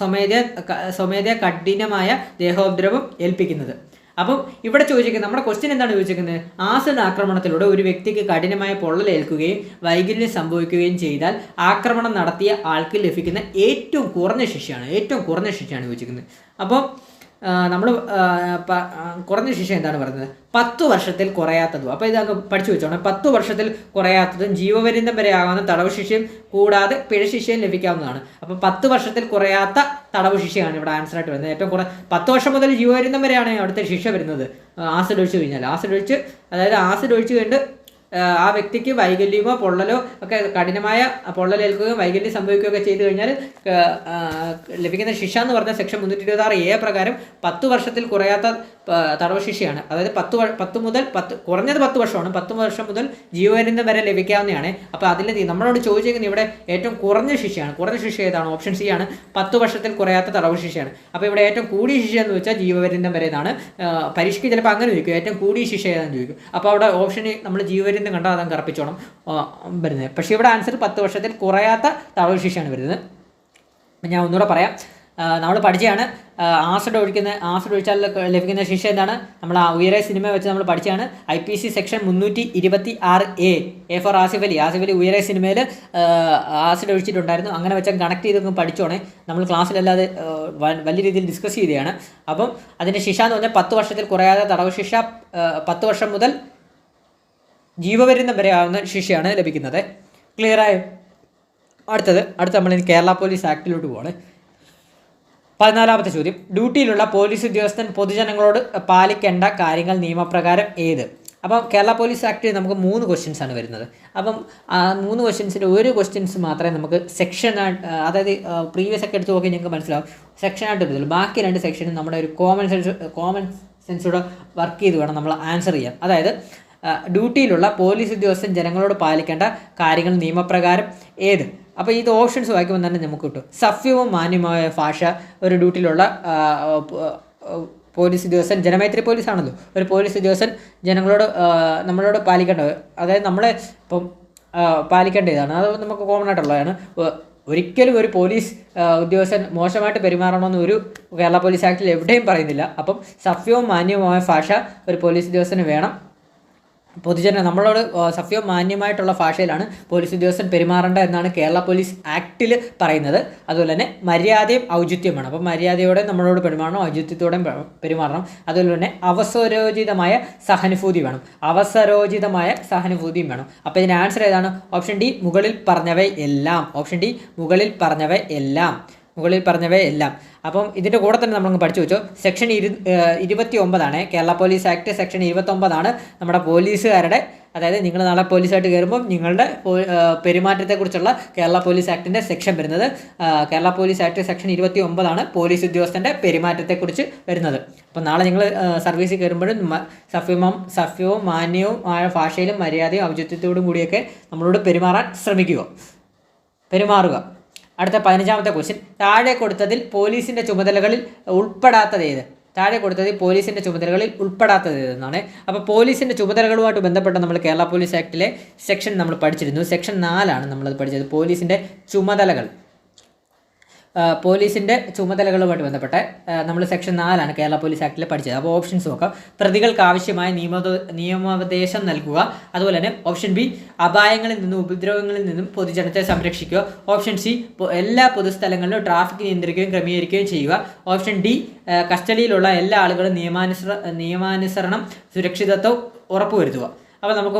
സ്വമേധയാ കഠിനമായ ദേഹോപദ്രവം ഏൽപ്പിക്കുന്നത്. അപ്പം ഇവിടെ ചോദിച്ചിരിക്കുന്നത്, നമ്മുടെ ക്വസ്റ്റ്യൻ എന്താണ് ചോദിച്ചിരിക്കുന്നത്? ആസിഡ് ആക്രമണത്തിലൂടെ ഒരു വ്യക്തിക്ക് കഠിനമായ പൊള്ളലേൽക്കുകയും വൈകല്യം സംഭവിക്കുകയും ചെയ്താൽ ആക്രമണം നടത്തിയ ആൾക്ക് ലഭിക്കുന്ന ഏറ്റവും കുറഞ്ഞ ശിക്ഷയാണ് ചോദിച്ചിരിക്കുന്നത്. അപ്പം നമ്മൾ കുറഞ്ഞ ശിക്ഷ എന്താണ് പറയുന്നത്? 10 വർഷത്തിൽ കുറയാത്തതും. അപ്പോൾ ഇതങ്ങ് പഠിച്ചു വെച്ചോണം. 10 വർഷത്തിൽ കുറയാത്തതും ജീവപര്യന്തം വരെ ആകാവുന്ന തടവ് ശിക്ഷയും കൂടാതെ പിഴ ശിക്ഷയും ലഭിക്കാവുന്നതാണ്. അപ്പോൾ 10 വർഷത്തിൽ കുറയാത്ത തടവ് ശിക്ഷയാണ് ഇവിടെ ആൻസറായിട്ട് വരുന്നത്. ഏറ്റവും 10 വർഷം മുതൽ ജീവപര്യന്തം വരെയാണ് അവിടുത്തെ ശിക്ഷ വരുന്നത്. ആസിഡ് ഒഴിച്ച് കഴിഞ്ഞാൽ ആസിഡ് ഒഴിച്ച് കഴിഞ്ഞിട്ട് ആ വ്യക്തിക്ക് വൈകല്യമോ പൊള്ളലോ ഒക്കെ കഠിനമായ പൊള്ളലേൽക്കുകയോ വൈകല്യം സംഭവിക്കുകയൊക്കെ ചെയ്തു കഴിഞ്ഞാൽ ലഭിക്കുന്ന ശിക്ഷ എന്ന് പറഞ്ഞ സെക്ഷൻ 326A പ്രകാരം 10 വർഷത്തിൽ കുറയാത്ത തടവ് ശിക്ഷയാണ്. അതായത് 10 മുതൽ കുറഞ്ഞത് 10 വർഷമാണ്. 10 വർഷം മുതൽ ജീവപര്യന്തം വരെ ലഭിക്കാവുന്നതാണ്. അപ്പോൾ അതിൽ നമ്മളോട് ചോദിച്ചിരിക്കുന്നത് ഇവിടെ ഏറ്റവും കുറഞ്ഞ ശിക്ഷയാണ്. കുറഞ്ഞ ശിക്ഷ ഏതാണ്? ഓപ്ഷൻ സി ആണ്. 10 വർഷത്തിൽ കുറയാത്ത തടവ് ശിക്ഷയാണ്. അപ്പോൾ ഇവിടെ ഏറ്റവും കൂടിയ ശിക്ഷ എന്ന് വെച്ചാൽ ജീവപര്യന്തം വരെ എന്നാണ്. പരീക്ഷയ്ക്ക് ചിലപ്പോൾ അങ്ങനെ ചോദിക്കും, ഏറ്റവും കൂടിയ ശിക്ഷ ഏതാണെന്ന് ചോദിക്കും. അപ്പോൾ അവിടെ ഓപ്ഷന് നമ്മൾ ജീവപര്യന്തം കണ്ടാൽ അതങ്ങ് കറപ്പിച്ചോണം വരുന്നത്. പക്ഷേ ഇവിടെ ആൻസർ 10 വർഷത്തിൽ കുറയാത്ത തടവ് ശിക്ഷയാണ് വരുന്നത്. ഞാൻ ഒന്നുകൂടെ പറയാം. നമ്മൾ പഠിച്ചതാണ് ആസിഡ് ഒഴിച്ചാൽ ലഭിക്കുന്ന ശിക്ഷ എന്താണ്? നമ്മൾ ആ ഉയരെ സിനിമ വെച്ച് നമ്മൾ പഠിച്ചതാണ്. IPC section 326A for Asif Ali Uyare സിനിമയിൽ ആസിഡ് ഒഴിച്ചിട്ടുണ്ടായിരുന്നു. അങ്ങനെ വെച്ചാൽ കണക്ട് ചെയ്തൊക്കെ പഠിച്ചോണേ. നമ്മൾ ക്ലാസ്സിലല്ലാതെ വലിയ രീതിയിൽ ഡിസ്കസ് ചെയ്തതാണ്. അപ്പം അതിൻ്റെ ശിക്ഷ എന്ന് പറഞ്ഞാൽ 10 വർഷത്തിൽ കുറയാതെ തടവ് ശിക്ഷ, 10 വർഷം മുതൽ ജീവപര്യന്തം വരെ ആവുന്ന ശിക്ഷയാണ് ലഭിക്കുന്നത്. ക്ലിയറായോ? അടുത്ത നമ്മൾ കേരള പോലീസ് ആക്ടിലോട്ട് പോവാണ്. 14ാമത്തെ ചോദ്യം. ഡ്യൂട്ടിയിലുള്ള പോലീസ് ഉദ്യോഗസ്ഥൻ പൊതുജനങ്ങളോട് പാലിക്കേണ്ട കാര്യങ്ങൾ നിയമപ്രകാരം ഏത്? അപ്പം കേരള പോലീസ് ആക്ടിൽ നമുക്ക് 3 ക്വസ്റ്റ്യൻസ് ആണ് വരുന്നത്. അപ്പം ആ 3 ക്വസ്റ്റ്യൻസിൽ ഒരു ക്വസ്റ്റ്യൻസ് മാത്രമേ നമുക്ക് സെക്ഷനായിട്ട്, അതായത് പ്രീവിയസ് ഒക്കെ എടുത്ത് നോക്കി നിങ്ങൾക്ക് മനസ്സിലാവും, സെക്ഷനായിട്ട് എടുത്തുള്ളൂ. ബാക്കി 2 സെക്ഷനും നമ്മുടെ ഒരു കോമൺ സെൻസോടെ വർക്ക് ചെയ്ത് വേണം നമ്മൾ ആൻസർ ചെയ്യാൻ. അതായത് ഡ്യൂട്ടിയിലുള്ള പോലീസ് ഉദ്യോഗസ്ഥൻ ജനങ്ങളോട് പാലിക്കേണ്ട കാര്യങ്ങൾ നിയമപ്രകാരം ഏത്? അപ്പോൾ ഇത് ഓപ്ഷൻസ് വായിക്കുമ്പോൾ തന്നെ നമുക്ക് കിട്ടും. സഭ്യവും മാന്യമായ ഭാഷ ഒരു ഡ്യൂട്ടിയിലുള്ള പോലീസ് ഉദ്യോഗസ്ഥൻ, ജനമൈത്രി പോലീസാണല്ലോ, ഒരു പോലീസ് ഉദ്യോഗസ്ഥൻ നമ്മളോട് പാലിക്കേണ്ടത്, അതായത് നമ്മളെ ഇപ്പം പാലിക്കേണ്ടതാണ്. അത് നമുക്ക് കോമൺ ആയിട്ടുള്ളതാണ്. ഒരിക്കലും ഒരു പോലീസ് ഉദ്യോഗസ്ഥൻ മോശമായിട്ട് പെരുമാറണമെന്ന് ഒരു കേരള പോലീസ് ആക്ടിൽ എവിടെയും പറയുന്നില്ല. അപ്പം സഭ്യവും മാന്യവുമായ ഭാഷ ഒരു പോലീസ് ഉദ്യോഗസ്ഥന് വേണം. നമ്മളോട് സഭ്യവും മാന്യമായിട്ടുള്ള ഭാഷയിലാണ് പോലീസ് ഉദ്യോഗസ്ഥൻ പെരുമാറേണ്ട എന്നാണ് കേരള പോലീസ് ആക്ടിൽ പറയുന്നത്. അതുപോലെ തന്നെ മര്യാദയും ഔചിത്യം വേണം. അപ്പം മര്യാദയോടെ നമ്മളോട് പെരുമാറണം, ഔചിത്യത്തോടെ പെരുമാറണം. അതുപോലെ തന്നെ അവസരോചിതമായ സഹാനുഭൂതിയും വേണം. അപ്പോൾ ഇതിന് ആൻസർ ഏതാണ്? ഓപ്ഷൻ ഡി, മുകളിൽ പറഞ്ഞവയെല്ലാം. അപ്പം ഇതിൻ്റെ കൂടെ തന്നെ നമ്മളങ്ങ് പഠിച്ചു വെച്ചോ. Section 29 Kerala police act section 29 നമ്മുടെ പോലീസുകാരുടെ, അതായത് നിങ്ങൾ നാളെ പോലീസായിട്ട് കയറുമ്പോൾ നിങ്ങളുടെ പെരുമാറ്റത്തെക്കുറിച്ചുള്ള കേരള പോലീസ് ആക്ടിൻ്റെ സെക്ഷൻ വരുന്നത്. Kerala police act section 29 police ഉദ്യോഗസ്ഥൻ്റെ പെരുമാറ്റത്തെക്കുറിച്ച് വരുന്നത്. അപ്പം നാളെ നിങ്ങൾ സർവീസിൽ കയറുമ്പോഴും സഭ്യവും മാന്യവും ആയ ഭാഷയിലും മര്യാദയും ഔചിത്യത്തോടും കൂടിയൊക്കെ നമ്മളോട് പെരുമാറുക. അടുത്ത 15ാമത്തെ ക്വസ്റ്റ്യൻ, താഴെ കൊടുത്തതിൽ പോലീസിൻ്റെ ചുമതലകളിൽ ഉൾപ്പെടാത്തത് ഏത്? താഴെ കൊടുത്തതിൽ പോലീസിൻ്റെ ചുമതലകളിൽ ഉൾപ്പെടാത്തത് ഏതെന്നാണ്. അപ്പോൾ പോലീസിൻ്റെ ചുമതലകളുമായിട്ട് ബന്ധപ്പെട്ട നമ്മൾ കേരള പോലീസ് ആക്ടിലെ സെക്ഷൻ നമ്മൾ പഠിച്ചിരുന്നു. സെക്ഷൻ 4 നമ്മളത് പഠിച്ചത്. പോലീസിൻ്റെ ചുമതലകൾ, പോലീസിൻ്റെ ചുമതലകളുമായിട്ട് ബന്ധപ്പെട്ട നമ്മൾ സെക്ഷൻ 4 കേരള പോലീസ് ആക്ടിൽ പഠിച്ചത്. അപ്പോൾ ഓപ്ഷൻസ് നോക്കാം. പ്രതികൾക്ക് ആവശ്യമായ നിയമോപദേശം നൽകുക. അതുപോലെ തന്നെ ഓപ്ഷൻ ബി, അപായങ്ങളിൽ നിന്നും ഉപദ്രവങ്ങളിൽ നിന്നും പൊതുജനത്തെ സംരക്ഷിക്കുക. ഓപ്ഷൻ സി, എല്ലാ പൊതുസ്ഥലങ്ങളിലും ട്രാഫിക് നിയന്ത്രിക്കുകയും ക്രമീകരിക്കുകയും ചെയ്യുക. ഓപ്ഷൻ ഡി, കസ്റ്റഡിയിലുള്ള എല്ലാ ആളുകളും നിയമാനുസരണം സുരക്ഷിതത്വം ഉറപ്പുവരുത്തുക. അപ്പോൾ നമുക്ക്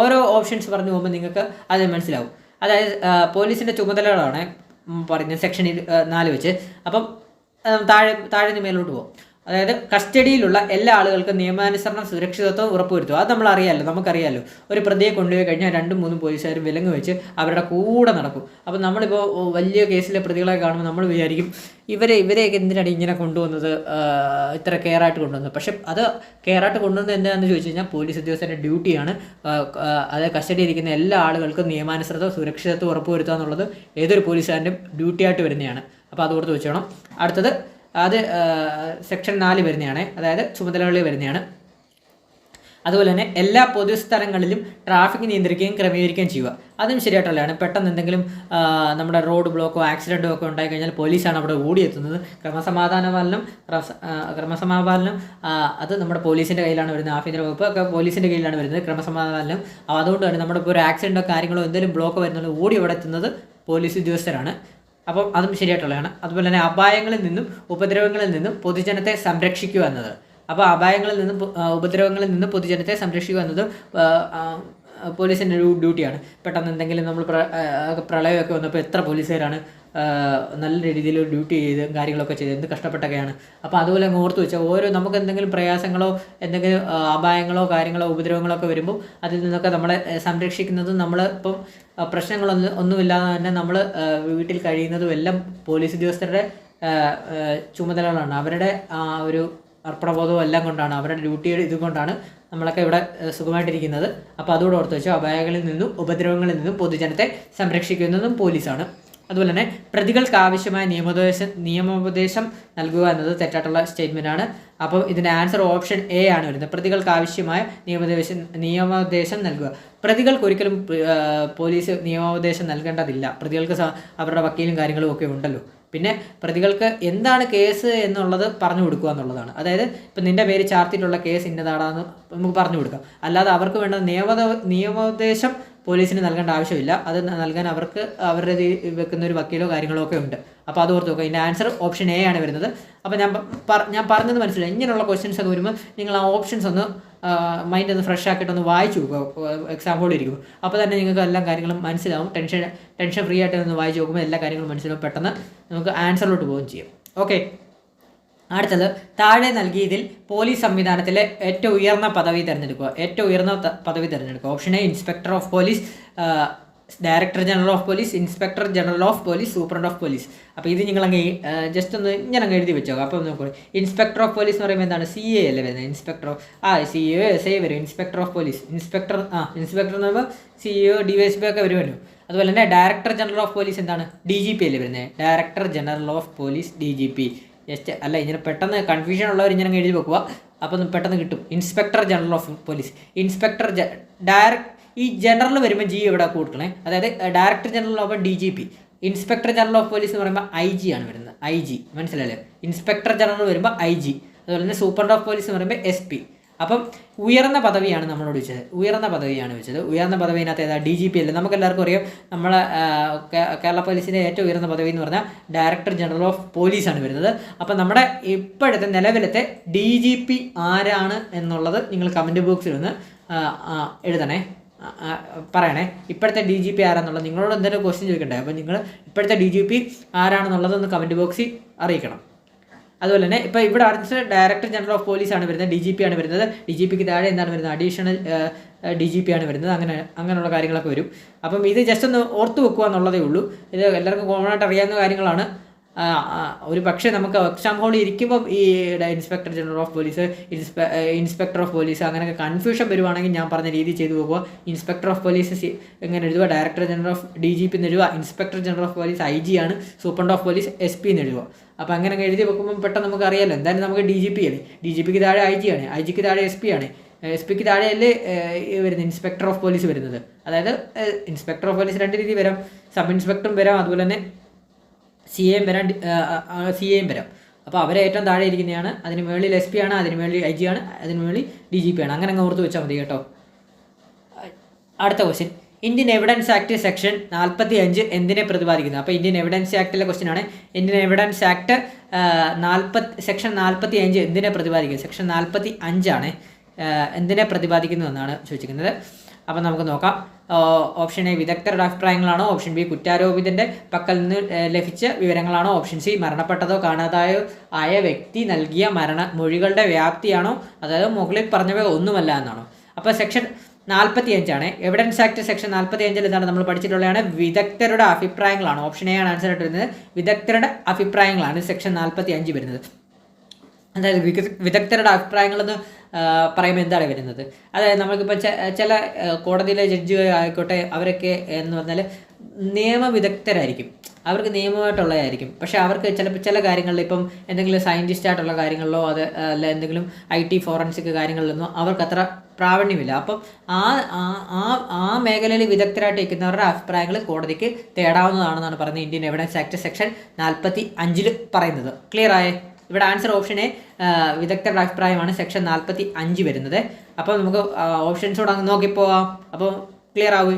ഓരോ ഓപ്ഷൻസ് പറഞ്ഞു പോകുമ്പോൾ നിങ്ങൾക്ക് അത് മനസ്സിലാവും. അതായത് പോലീസിൻ്റെ ചുമതലകളാണ് പറയുന്നത് സെക്ഷനിൽ 4 വെച്ച്. അപ്പം താഴെ നിന്ന് മേലോട്ട് പോകും. അതായത് കസ്റ്റഡിയിലുള്ള എല്ലാ ആളുകൾക്കും നിയമാനുസരണം സുരക്ഷിതത്വം ഉറപ്പുവരുത്തുക. അത് നമുക്കറിയാമല്ലോ. ഒരു പ്രതിയെ കൊണ്ടുപോയി കഴിഞ്ഞാൽ 2-3 പോലീസുകാരും വിലങ്ങ് വെച്ച് അവരുടെ കൂടെ നടക്കും. അപ്പം നമ്മളിപ്പോൾ വലിയ കേസിലെ പ്രതികളെ കാണുമ്പോൾ നമ്മൾ വിചാരിക്കും ഇവരെയൊക്കെ എന്തിനാണ് ഇങ്ങനെ കൊണ്ടുവന്നത്, ഇത്ര കെയറായിട്ട് കൊണ്ടുവന്നത്. പക്ഷെ അത് കെയറായിട്ട് കൊണ്ടുവന്നത് എന്താണെന്ന് ചോദിച്ചു കഴിഞ്ഞാൽ പോലീസ് ഉദ്യോഗസ്ഥരുടെ ഡ്യൂട്ടിയാണ്. അതായത് കസ്റ്റഡിയിലിരിക്കുന്ന എല്ലാ ആളുകൾക്കും നിയമാനുസൃത സുരക്ഷിതത്വം ഉറപ്പുവരുത്തുക എന്നുള്ളത് ഏതൊരു പോലീസുകാരൻ്റെ ഡ്യൂട്ടിയായിട്ട് വരുന്നതാണ്. അപ്പോൾ അത് ഓർത്ത് വെച്ചോണം. അടുത്തത് അത് സെക്ഷൻ 4 വരുന്നതാണ്, അതായത് ചുമതലകളിൽ വരുന്നതാണ്. അതുപോലെ തന്നെ എല്ലാ പൊതുസ്ഥലങ്ങളിലും ട്രാഫിക് നിയന്ത്രിക്കുകയും ക്രമീകരിക്കുകയും ചെയ്യുക. അതും ശരിയായിട്ടുള്ളതാണ്. പെട്ടെന്ന് എന്തെങ്കിലും നമ്മുടെ റോഡ് ബ്ലോക്കോ ആക്സിഡൻറ്റോ ഒക്കെ ഉണ്ടായിക്കഴിഞ്ഞാൽ പോലീസാണ് അവിടെ ഓടിയെത്തുന്നത്. ക്രമസമാധാനം അത് നമ്മുടെ പോലീസിൻ്റെ കയ്യിലാണ് വരുന്നത്. ആഭ്യന്തര വകുപ്പ് ഒക്കെ പോലീസിൻ്റെ കയ്യിലാണ് വരുന്നത് ക്രമസമാധാനം. അതുകൊണ്ട് തന്നെ നമ്മുടെ ഇപ്പോൾ ഒരു ആക്സിഡൻറ്റോ കാര്യങ്ങളോ എന്തെങ്കിലും ബ്ലോക്കോ വരുന്നത് ഓടി അവിടെ എത്തുന്നത് പോലീസ് ഉദ്യോഗസ്ഥരാണ്. അപ്പം അതും ശരിയായിട്ടുള്ളതാണ്. അതുപോലെ തന്നെ അപായങ്ങളിൽ നിന്നും ഉപദ്രവങ്ങളിൽ നിന്നും പൊതുജനത്തെ സംരക്ഷിക്കുക എന്നത്. അപ്പോൾ അപായങ്ങളിൽ നിന്നും ഉപദ്രവങ്ങളിൽ നിന്നും പൊതുജനത്തെ സംരക്ഷിക്കുക എന്നത് പോലീസിൻ്റെ ഡ്യൂട്ടിയാണ്. പെട്ടെന്ന് എന്തെങ്കിലും നമ്മൾ പ്രളയമൊക്കെ വന്നപ്പോൾ എത്ര പോലീസുകാരാണ് നല്ല രീതിയിൽ ഡ്യൂട്ടി ചെയ്ത് കാര്യങ്ങളൊക്കെ ചെയ്ത് എന്ത് കഷ്ടപ്പെട്ടൊക്കെയാണ്. അപ്പോൾ അതുപോലെ ഓർത്ത് വെച്ചാൽ നമുക്ക് എന്തെങ്കിലും പ്രയാസങ്ങളോ എന്തെങ്കിലും അപായങ്ങളോ കാര്യങ്ങളോ ഉപദ്രവങ്ങളോ ഒക്കെ വരുമ്പോൾ അതിൽ നിന്നൊക്കെ നമ്മളെ സംരക്ഷിക്കുന്നതും നമ്മൾ ഇപ്പം ഒന്നുമില്ലാതെ തന്നെ നമ്മൾ വീട്ടിൽ കഴിയുന്നതും എല്ലാം പോലീസ് ഉദ്യോഗസ്ഥരുടെ ചുമതലകളാണ്. അവരുടെ ഒരു അർപ്പണബോധവും എല്ലാം കൊണ്ടാണ്, അവരുടെ ഡ്യൂട്ടിയുടെ ഇതുകൊണ്ടാണ് നമ്മളൊക്കെ ഇവിടെ സുഖമായിട്ടിരിക്കുന്നത്. അപ്പോൾ അതുകൂടെ ഓർത്ത് വെച്ചാൽ അപായങ്ങളിൽ നിന്നും ഉപദ്രവങ്ങളിൽ നിന്നും പൊതുജനത്തെ സംരക്ഷിക്കുന്നതും പോലീസാണ്. അതുപോലെ തന്നെ പ്രതികൾക്ക് ആവശ്യമായ നിയമോപദേശം നൽകുക എന്നത് തെറ്റായിട്ടുള്ള സ്റ്റേറ്റ്മെൻറ്റാണ്. അപ്പോൾ ഇതിൻ്റെ ആൻസർ ഓപ്ഷൻ എ ആണ് വരുന്നത്. പ്രതികൾക്ക് ആവശ്യമായ നിയമോപദേശം നൽകുക. പ്രതികൾക്ക് ഒരിക്കലും പോലീസ് നിയമോപദേശം നൽകേണ്ടതില്ല. പ്രതികൾക്ക് അവരുടെ വക്കീലും കാര്യങ്ങളും ഒക്കെ ഉണ്ടല്ലോ. പിന്നെ പ്രതികൾക്ക് എന്താണ് കേസ് എന്നുള്ളത് പറഞ്ഞു കൊടുക്കുക എന്നുള്ളതാണ്. അതായത് ഇപ്പം നിൻ്റെ പേര് ചാർത്തിയിട്ടുള്ള കേസ് ഇന്നതാണെന്ന് നമുക്ക് പറഞ്ഞു കൊടുക്കാം. അല്ലാതെ അവർക്ക് വേണ്ട നിയമോപദേശം പോലീസിന് നൽകേണ്ട ആവശ്യമില്ല. അത് നൽകാൻ അവർക്ക് അവരുടെ വെക്കുന്ന ഒരു വക്കീലോ കാര്യങ്ങളോ ഒക്കെ ഉണ്ട്. അപ്പോൾ അത് ഓർത്ത് നോക്കുക. ഇതിൻ്റെ ആൻസർ ഓപ്ഷൻ എ ആണ് വരുന്നത്. അപ്പോൾ ഞാൻ പറഞ്ഞത് മനസ്സിലായി. ഇങ്ങനെയുള്ള ക്വസ്റ്റ്യൻസ് ഒക്കെ വരുമ്പോൾ നിങ്ങൾ ആ ഓപ്ഷൻസ് ഒന്ന് മൈൻഡ് ഒന്ന് ഫ്രഷ് ആക്കിയിട്ടൊന്ന് വായിച്ചു നോക്കുക എക്സാം ഹോളിൽ ഇരിക്കുമ്പോൾ. അപ്പോൾ തന്നെ നിങ്ങൾക്ക് എല്ലാ കാര്യങ്ങളും മനസ്സിലാവും. ടെൻഷൻ ഫ്രീ ആയിട്ട് ഒന്ന് വായിച്ച് നോക്കുമ്പോൾ എല്ലാ കാര്യങ്ങളും മനസ്സിലാവും. പെട്ടെന്ന് നമുക്ക് ആൻസറിലോട്ട് പോവുകയും ചെയ്യും. ഓക്കെ, അടുത്തത് താഴെ നൽകിയതിൽ പോലീസ് സംവിധാനത്തിലെ ഏറ്റവും ഉയർന്ന പദവി തിരഞ്ഞെടുക്കുക. Option A, inspector of police, director general of police, inspector general of police, superintendent of police. അപ്പോൾ ഇത് നിങ്ങളങ്ങ് ജസ്റ്റ് ഒന്ന് ഇങ്ങനെ അങ്ങ് എഴുതി വെച്ചോക്കാം. അപ്പോൾ നോക്കൂ, ഇൻസ്പെക്ടർ ഓഫ് പോലീസ് എന്ന് പറയുമ്പോൾ എന്താണ്? CA അല്ലേ വരുന്നത്? ഇൻസ്പെക്ടർ CA SA വരും. ഇൻസ്പെക്ടർ ഓഫ് പോലീസ്, ഇൻസ്പെക്ടർ എന്ന് പറയുമ്പോൾ CEO DSP ഒക്കെ വരുമല്ലോ. അതുപോലെ തന്നെ ഡയറക്ടർ ജനറൽ ഓഫ് പോലീസ് എന്താണ്? DGP അല്ലേ വരുന്നത്? Director general of police DGP. Just അല്ല, ഇങ്ങനെ പെട്ടെന്ന് കൺഫ്യൂഷൻ ഉള്ളവർ ഇങ്ങനെ എഴുതി വെക്കുക. അപ്പം പെട്ടെന്ന് കിട്ടും. ഇൻസ്പെക്ടർ ജനറൽ ഓഫ് പോലീസ്, ഈ ജനറൽ വരുമ്പോൾ G എവിടെ കൊടുക്കണേ? അതായത് director general of DGP. Inspector general of police എന്ന് പറയുമ്പോൾ IG ആണ് വരുന്നത്. IG മനസ്സിലല്ലേ? ഇൻസ്പെക്ടർ ജനറൽ വരുമ്പോൾ IG. അതുപോലെ തന്നെ സൂപ്രണ്ട് ഓഫ് പോലീസ് എന്ന് പറയുമ്പോൾ SP. അപ്പം ഉയർന്ന പദവിയാണ് നമ്മളോട് ചോദിച്ചത്. ഉയർന്ന പദവിനകത്ത് ഏതാ? DGP അല്ലേ? നമുക്കെല്ലാവർക്കും അറിയാം. നമ്മളെ കേരള പോലീസിൻ്റെ ഏറ്റവും ഉയർന്ന പദവി എന്ന് പറഞ്ഞാൽ ഡയറക്ടർ ജനറൽ ഓഫ് പോലീസാണ് വരുന്നത്. അപ്പം നമ്മുടെ ഇപ്പോഴത്തെ നിലവിലത്തെ DGP ആരാണ് എന്നുള്ളത് നിങ്ങൾ കമൻറ്റ് ബോക്സിൽ ഒന്ന് എഴുതണേ, പറയണേ. ഇപ്പോഴത്തെ DGP ആരാന്നുള്ളത് നിങ്ങളോട് എന്തെങ്കിലും ക്വസ്റ്റ്യൻ ചോദിക്കണ്ടേ? അപ്പോൾ നിങ്ങൾ ഇപ്പോഴത്തെ DGP ആരാണെന്നുള്ളത് ഒന്ന് കമൻറ്റ് ബോക്സിൽ അറിയിക്കണം. അതുപോലെ തന്നെ ഇപ്പോൾ ഇവിടെ അടുത്ത ഡയറക്ടർ ജനറൽ ഓഫ് പോലീസ് ആണ് വരുന്നത്, DGP ആണ് വരുന്നത്. DGPക്ക് താഴെ എന്താണ് വരുന്നത്? അഡീഷണൽ DGP ആണ് വരുന്നത്. അങ്ങനെയുള്ള കാര്യങ്ങളൊക്കെ വരും. അപ്പം ഇത് ജസ്റ്റ് ഒന്ന് ഓർത്ത് വെക്കുക എന്നുള്ളതേ ഉള്ളൂ. ഇത് എല്ലാവർക്കും കോമൺ ആയിട്ട് അറിയാവുന്ന കാര്യങ്ങളാണ്. ഒരു പക്ഷേ നമുക്ക് എക്സാം ഹോളിൽ ഇരിക്കുമ്പം ഈ inspector general of police, inspector of police അങ്ങനെയൊക്കെ കൺഫ്യൂഷൻ വരുവാണെങ്കിൽ ഞാൻ പറഞ്ഞ രീതി ചെയ്തു പോകുക. ഇൻസ്പെക്ടർ ഓഫ് പോലീസ് എങ്ങനെ എഴുതുക, ഡയറക്ടർ ജനറൽ ഓഫ് DGP എന്ന് എഴുതുക, inspector general of police IG ആണ്, സൂപ്രണ്ട് ഓഫ് പോലീസ് SP എന്ന് എഴുതുക. അപ്പോൾ അങ്ങനെ എഴുതി വെക്കുമ്പോൾ പെട്ടെന്ന് നമുക്ക് അറിയാമല്ലോ, എന്തായാലും നമുക്ക് DGP ആണ്, DGPക്ക് താഴെ IG ആണ്, IGക്ക് താഴെ SP ആണ്, SP-ക്ക് താഴെയല്ലേ വരുന്നത് ഇൻസ്പെക്ടർ ഓഫ് പോലീസ് വരുന്നത്. അതായത് ഇൻസ്പെക്ടർ ഓഫ് പോലീസ് 2 രീതി വരാം, സബ് ഇൻസ്പെക്ടറും വരാം, അതുപോലെ തന്നെ CAയും വരാം. അപ്പോൾ അവരെ ഏറ്റവും താഴെ ഇരിക്കുന്നതാണ്, അതിന് മുകളിൽ SP ആണ്, അതിന് മുകളിൽ IG ആണ്, അതിന് മുകളിൽ DGP ആണ്. അങ്ങനെ അങ്ങ് ഓർത്ത് വെച്ചാൽ മതി കേട്ടോ. അടുത്ത question, Indian evidence act section 45 എന്തിനെ പ്രതിപാദിക്കുന്നു? അപ്പോൾ ഇന്ത്യൻ എവിഡൻസ് ആക്ടിലെ ക്വസ്റ്റ്യൻ ആണ്. ഇന്ത്യൻ എവിഡൻസ് ആക്ട് സെക്ഷൻ 45 എന്തിനെ പ്രതിപാദിക്കുന്നത്? സെക്ഷൻ 45 ആണ് എന്തിനെ പ്രതിപാദിക്കുന്നു എന്നാണ് ചോദിച്ചിരിക്കുന്നത്. അപ്പം നമുക്ക് നോക്കാം. ഓപ്ഷൻ എ വിദഗ്ധരുടെ അഭിപ്രായങ്ങളാണോ, ഓപ്ഷൻ ബി കുറ്റാരോപിതൻ്റെ പക്കൽ നിന്ന് ലഭിച്ച വിവരങ്ങളാണോ, ഓപ്ഷൻ സി മരണപ്പെട്ടതോ കാണാതായോ ആയ വ്യക്തി നൽകിയ മൊഴികളുടെ വ്യാപ്തിയാണോ, അതായത് മുകളിൽ പറഞ്ഞവ ഒന്നുമല്ല എന്നാണോ. അപ്പോൾ സെക്ഷൻ 45 ആണ്. എവിഡൻസ് ആക്ട് സെക്ഷൻ 45 എന്താണ് നമ്മൾ പഠിച്ചിട്ടുള്ളതാണ്, വിദഗ്ധരുടെ അഭിപ്രായങ്ങളാണ്. ഓപ്ഷൻ എ ആണ് ആൻസർ ആയിട്ട് വരുന്നത്. വിദഗ്ധരുടെ അഭിപ്രായങ്ങളാണ് സെക്ഷൻ 45 വരുന്നത്. അതായത് വിദഗ്ധരുടെ അഭിപ്രായങ്ങളെന്ന് പറയുമ്പോൾ എന്താണ് വരുന്നത്, അതായത് നമുക്കിപ്പോൾ ചില കോടതിയിലെ ജഡ്ജി ആയിക്കോട്ടെ, അവരൊക്കെ എന്ന് പറഞ്ഞാൽ നിയമവിദഗ്ധരായിരിക്കും, അവർക്ക് നിയമമായിട്ടുള്ളതായിരിക്കും. പക്ഷേ അവർക്ക് ചില കാര്യങ്ങളിൽ ഇപ്പം എന്തെങ്കിലും സയൻറ്റിസ്റ്റ് ആയിട്ടുള്ള കാര്യങ്ങളിലോ അല്ല എന്തെങ്കിലും IT ഫോറൻസിക് കാര്യങ്ങളിലൊന്നും അവർക്ക് അത്ര പ്രാവീണ്യമില്ല. അപ്പം ആ മേഖലയിൽ വിദഗ്ധരായിട്ട് ഇരിക്കുന്നവരുടെ അഭിപ്രായങ്ങൾ കോടതിക്ക് തേടാവുന്നതാണെന്നാണ് പറയുന്നത് ഇന്ത്യൻ എവിഡൻസ് ആക്ട് സെക്ഷൻ 45 പറയുന്നത്. ക്ലിയർ ആയേ? ഇവിടെ ആൻസർ ഓപ്ഷൻ എ വിദഗ്ധരുടെ അഭിപ്രായമാണ് സെക്ഷൻ 45 വരുന്നത്. അപ്പോൾ നമുക്ക് ഓപ്ഷൻസോട് അങ്ങ് നോക്കിപ്പോവാം. അപ്പോൾ ക്ലിയർ ആവുക.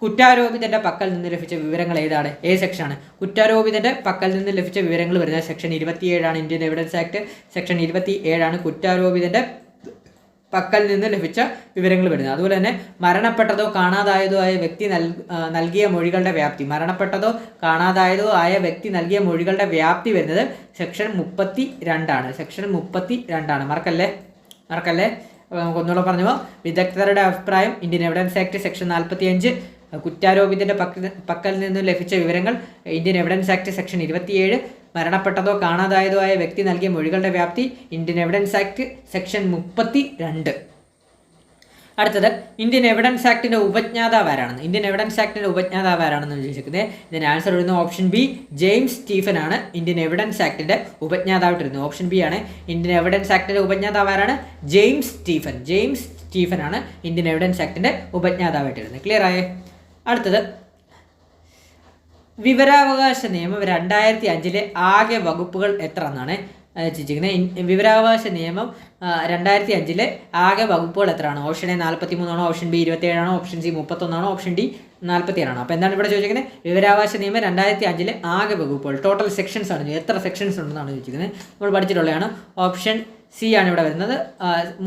കുറ്റാരോപിതൻ്റെ പക്കൽ നിന്ന് ലഭിച്ച വിവരങ്ങൾ ഏതാണ്? A സെക്ഷനാണ്. കുറ്റാരോപിതൻ്റെ പക്കൽ നിന്ന് ലഭിച്ച വിവരങ്ങൾ വരുന്നത് സെക്ഷൻ 27 ആണ്. ഇന്ത്യൻ എവിഡൻസ് ആക്ട് സെക്ഷൻ 27 ആണ് കുറ്റാരോപിതന്റെ പക്കൽ നിന്ന് ലഭിച്ച വിവരങ്ങൾ വരുന്നത്. അതുപോലെ തന്നെ മരണപ്പെട്ടതോ കാണാതായതോ ആയ വ്യക്തി നൽകിയ മൊഴികളുടെ വ്യാപ്തി, മരണപ്പെട്ടതോ കാണാതായതോ ആയ വ്യക്തി നൽകിയ മൊഴികളുടെ വ്യാപ്തി വരുന്നത് സെക്ഷൻ 32 ആണ്. സെക്ഷൻ 32 ആണ്. മറക്കല്ലേ. നമുക്ക് ഒന്നുകൂടെ പറഞ്ഞു പോകാം. വിദഗ്ധരുടെ അഭിപ്രായം ഇന്ത്യൻ എവിഡൻസ് ആക്ട് സെക്ഷൻ 45, കുറ്റാരോപിതന്റെ പക്കൽ നിന്ന് ലഭിച്ച വിവരങ്ങൾ ഇന്ത്യൻ എവിഡൻസ് ആക്ട് സെക്ഷൻ 27, മരണപ്പെട്ടതോ കാണാതായതോ ആയ വ്യക്തി നൽകിയ മൊഴികളുടെ വ്യാപ്തി ഇന്ത്യൻ എവിഡൻസ് ആക്ട് സെക്ഷൻ 32. അടുത്തത് ഇന്ത്യൻ എവിഡൻസ് ആക്ടിന്റെ ഉപജ്ഞാതാവ് ആരാണെന്ന്. ഇന്ത്യൻ എവിഡൻസ് ആക്ടിന്റെ ഉപജ്ഞാതാവ് ആരാണെന്ന് ചോദിച്ചിരിക്കുന്നത്. ഇതിന് ആൻസർ വരുന്നത് ഓപ്ഷൻ ബി ജെയിംസ് സ്റ്റീഫൻ ആണ് ഇന്ത്യൻ എവിഡൻസ് ആക്ടിന്റെ ഉപജ്ഞാതാവായിട്ടിരുന്നത്. ഓപ്ഷൻ ബി ആണ് ഇന്ത്യൻ എവിഡൻസ് ആക്ടിന്റെ ഉപജ്ഞാതാവ് ആരാണ്? ജെയിംസ് സ്റ്റീഫൻ ആണ് ഇന്ത്യൻ എവിഡൻസ് ആക്ടിന്റെ ഉപജ്ഞാതാവായിട്ടിരുന്നത്. ക്ലിയർ ആയേ? അടുത്തത് വിവരാവകാശ നിയമം 2005 ആകെ വകുപ്പുകൾ എത്ര എന്നാണ് ചോദിച്ചിരിക്കുന്നത്. വിവരാവകാശ നിയമം 2005 ആകെ വകുപ്പുകൾ എത്രയാണ്? ഓപ്ഷൻ എ 43 ആണോ, ഓപ്ഷൻ ബി 27 ആണോ, ഓപ്ഷൻ സി 31 ആണോ, ഓപ്ഷൻ ഡി 47 ആണോ. അപ്പോൾ എന്താണ് ഇവിടെ ചോദിച്ചിരിക്കുന്നത്? വിവരാവകാശ നിയമം 2005 ആകെ വകുപ്പുകൾ, ടോട്ടൽ സെക്ഷൻസ് ആണ്, എത്ര സെക്ഷൻസ് ഉണ്ടെന്നാണ് ചോദിച്ചിരിക്കുന്നത്. നമ്മൾ പഠിച്ചിട്ടുള്ളതാണ്. ഓപ്ഷൻ സി ആണ് ഇവിടെ വരുന്നത്.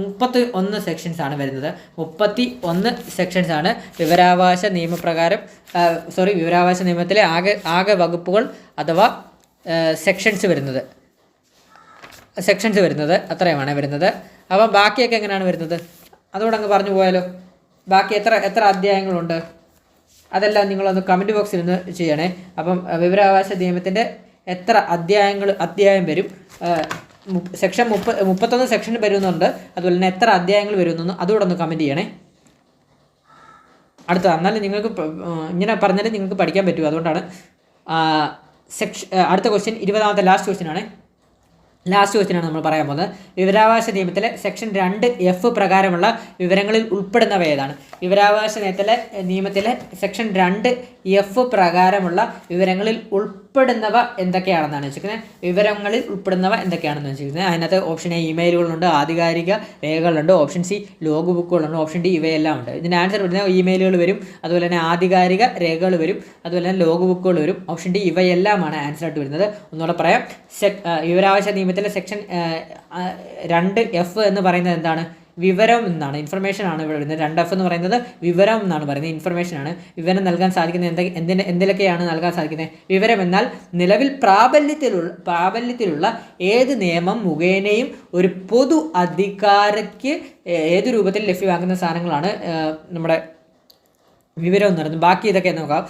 31 സെക്ഷൻസ് ആണ് വരുന്നത്. 31 സെക്ഷൻസ് ആണ് വിവരാവകാശ നിയമപ്രകാരം വിവരാവകാശ നിയമത്തിലെ ആകെ വകുപ്പുകൾ അഥവാ സെക്ഷൻസ് വരുന്നത് അത്രയുമാണ് വരുന്നത്. അപ്പം ബാക്കിയൊക്കെ എങ്ങനെയാണ് വരുന്നത് അതുകൂടെ അങ്ങ് പറഞ്ഞു പോയാലോ. ബാക്കി എത്ര അധ്യായങ്ങളുണ്ട് അതെല്ലാം നിങ്ങളൊന്ന് കമൻറ്റ് ബോക്സിൽ നിന്ന് ചെയ്യണേ. അപ്പം വിവരാവകാശ നിയമത്തിൻ്റെ എത്ര അധ്യായം വരും, സെക്ഷൻ 31 സെക്ഷൻ വരുന്നുണ്ട്, അതുപോലെ തന്നെ എത്ര അധ്യായങ്ങൾ വരുന്നു അതുകൂടെ ഒന്ന് കമൻറ്റ് ചെയ്യണേ. അടുത്ത എന്നാലും നിങ്ങൾക്ക് ഇങ്ങനെ പറഞ്ഞാൽ നിങ്ങൾക്ക് പഠിക്കാൻ പറ്റും. അതുകൊണ്ടാണ് അടുത്ത ക്വസ്റ്റ്യൻ 20ാമത്തെ ലാസ്റ്റ് ക്വസ്റ്റ്യനാണ് നമ്മൾ പറയാൻ പോകുന്നത്. വിവരാവകാശ നിയമത്തിലെ സെക്ഷൻ 2F പ്രകാരമുള്ള വിവരങ്ങളിൽ ഉൾപ്പെടുന്നവ ഏതാണ്? വിവരാവകാശ നിയമത്തിലെ സെക്ഷൻ 2F പ്രകാരമുള്ള വിവരങ്ങളിൽ ഉൾപ്പെടുന്നവ എന്തൊക്കെയാണെന്നാണ് വെച്ചിരിക്കുന്നത്. വിവരങ്ങളിൽ ഉൾപ്പെടുന്നവ എന്തൊക്കെയാണെന്ന് വെച്ചിരിക്കുന്നത്. അതിനകത്ത് ഓപ്ഷൻ എ ഇമെയിലുകളുണ്ട്, ആധികാരിക രേഖകളുണ്ട്, ഓപ്ഷൻ സി ലോഗ് ബുക്കുകളുണ്ട്, ഓപ്ഷൻ ഡി ഇവയെല്ലാം ഉണ്ട്. ഇതിൻ്റെ ആൻസർ വരുന്നത് ഇമെയിലുകൾ വരും, അതുപോലെ തന്നെ ആധികാരിക രേഖകൾ വരും, അതുപോലെ തന്നെ ലോഗ് ബുക്കുകൾ വരും. ഓപ്ഷൻ ഡി ഇവയെല്ലാമാണ് ആൻസർ ആയിട്ട് വരുന്നത്. ഒന്നുകൂടെ പറയാം. വിവരാവകാശ നിയമത്തിലെ സെക്ഷൻ 2F എന്ന് പറയുന്നത് എന്താണ്? വിവരം എന്നാണ്, ഇൻഫർമേഷൻ ആണ് ഇവിടെ വരുന്നത്. 2F എന്ന് പറയുന്നത് വിവരം എന്നാണ് പറയുന്നത്, ഇൻഫർമേഷൻ ആണ്. വിവരം നൽകാൻ സാധിക്കുന്നത് എന്തിലൊക്കെയാണ് നൽകാൻ സാധിക്കുന്നത്? വിവരം എന്നാൽ നിലവിൽ പ്രാബല്യത്തിലുള്ള ഏത് നിയമം മുഖേനയും ഒരു പൊതു അധികാരിക്ക് ഏത് രൂപത്തിൽ ലഭ്യമാക്കുന്ന സാധനങ്ങളാണ് നമ്മുടെ വിവരം എന്ന് പറയുന്നത്. ബാക്കി ഇതൊക്കെ നോക്കാം.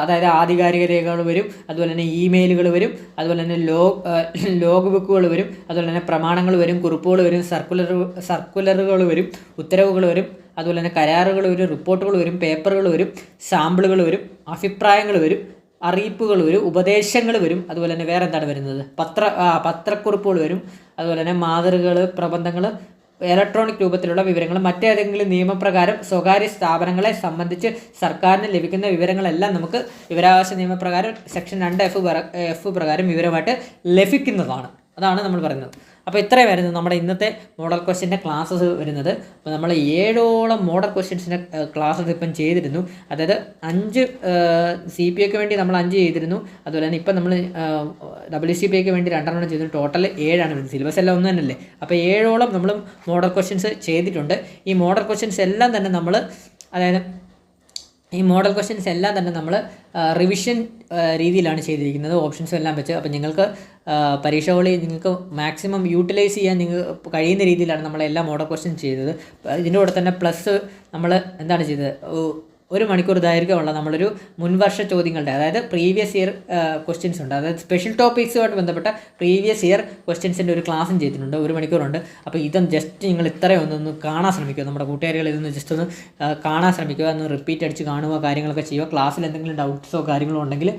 അതായത് ആധികാരിക രേഖകൾ വരും, അതുപോലെ തന്നെ ഇമെയിലുകൾ വരും, അതുപോലെ തന്നെ ലോഗ് ബുക്കുകൾ വരും, അതുപോലെ തന്നെ പ്രമാണങ്ങൾ വരും, കുറിപ്പുകൾ വരും, സർക്കുലറുകൾ വരും, ഉത്തരവുകൾ വരും, അതുപോലെ തന്നെ കരാറുകൾ വരും, റിപ്പോർട്ടുകൾ വരും, പേപ്പറുകൾ വരും, സാമ്പിളുകൾ വരും, അഭിപ്രായങ്ങൾ വരും, അറിയിപ്പുകൾ വരും, ഉപദേശങ്ങൾ വരും, അതുപോലെ തന്നെ വേറെ എന്താണ് വരുന്നത്, പത്രക്കുറിപ്പുകൾ വരും, അതുപോലെ തന്നെ മാതൃകകൾ, പ്രബന്ധങ്ങൾ, ഇലക്ട്രോണിക് രൂപത്തിലുള്ള വിവരങ്ങൾ, മറ്റേതെങ്കിലും നിയമപ്രകാരം സ്വകാര്യ സ്ഥാപനങ്ങളെ സംബന്ധിച്ച് സർക്കാരിന് ലഭിക്കുന്ന വിവരങ്ങളെല്ലാം നമുക്ക് വിവരാവകാശ നിയമപ്രകാരം സെക്ഷൻ 2F പ്രകാരം വിവരമായിട്ട് ലഭിക്കുന്നതാണ്. അതാണ് നമ്മൾ പറയുന്നത്. അപ്പോൾ ഇത്രയുമായിരുന്നു നമ്മുടെ ഇന്നത്തെ മോഡൽ ക്വസ്റ്റ്യൻ്റെ ക്ലാസ്സസ് വരുന്നത്. അപ്പോൾ നമ്മൾ 7ഓളം മോഡൽ ക്വസ്റ്റ്യൻസിൻ്റെ ക്ലാസ്സസ് ഇപ്പം ചെയ്തിരുന്നു. അതായത് 5 CPOക്ക് വേണ്ടി നമ്മൾ 5 ചെയ്തിരുന്നു. അതുപോലെ തന്നെ ഇപ്പം നമ്മൾ WCPOക്ക് വേണ്ടി 2 ചെയ്തിരുന്നു. ടോട്ടൽ 7 വരുന്നത്. സിലബസ് എല്ലാം ഒന്ന് തന്നെയല്ലേ. അപ്പോൾ 7ഓളം നമ്മൾ മോഡൽ ക്വസ്റ്റ്യൻസ് ചെയ്തിട്ടുണ്ട്. ഈ മോഡൽ ക്വസ്റ്റ്യൻസ് എല്ലാം തന്നെ നമ്മൾ റിവിഷൻ രീതിയിലാണ് ചെയ്തിരിക്കുന്നത്, ഓപ്ഷൻസും എല്ലാം വെച്ച്. അപ്പോൾ നിങ്ങൾക്ക് പരീക്ഷകളിൽ നിങ്ങൾക്ക് മാക്സിമം യൂട്ടിലൈസ് ചെയ്യാൻ നിങ്ങൾക്ക് കഴിയുന്ന രീതിയിലാണ് നമ്മളെല്ലാം മോഡൽ ക്വസ്റ്റ്യൻ ചെയ്തത്. ഇതിൻ്റെ കൂടെ തന്നെ പ്ലസ് നമ്മൾ എന്താണ് ചെയ്തത്, 1 മണിക്കൂർ ദൈർഘ്യമുള്ള നമ്മളൊരു മുൻവർഷ ചോദ്യങ്ങളുടെ, അതായത് പ്രീവിയസ് ഇയർ ക്വസ്റ്റ്യൻസ് ഉണ്ട്, അതായത് സ്പെഷ്യൽ ടോപ്പിക്സുമായിട്ട് ബന്ധപ്പെട്ട പ്രീവിയസ് ഇയർ ക്വസ്റ്റ്യൻസിൻ്റെ ഒരു ക്ലാസ്സും ചെയ്തിട്ടുണ്ട്, 1 മണിക്കൂറുണ്ട്. അപ്പോൾ ഇതൊന്ന് ജസ്റ്റ് നിങ്ങൾ ഇത്രയും ഒന്ന് കാണാൻ ശ്രമിക്കുക. നമ്മുടെ കൂട്ടുകാരികൾ ഇതൊന്ന് ജസ്റ്റ് ഒന്ന് കാണാൻ ശ്രമിക്കുക, ഒന്ന് റിപ്പീറ്റ് അടിച്ച് കാണുക, കാര്യങ്ങളൊക്കെ ചെയ്യുക. ക്ലാസ്സിൽ എന്തെങ്കിലും ഡൗട്ട്സോ കാര്യങ്ങളോ ഉണ്ടെങ്കിൽ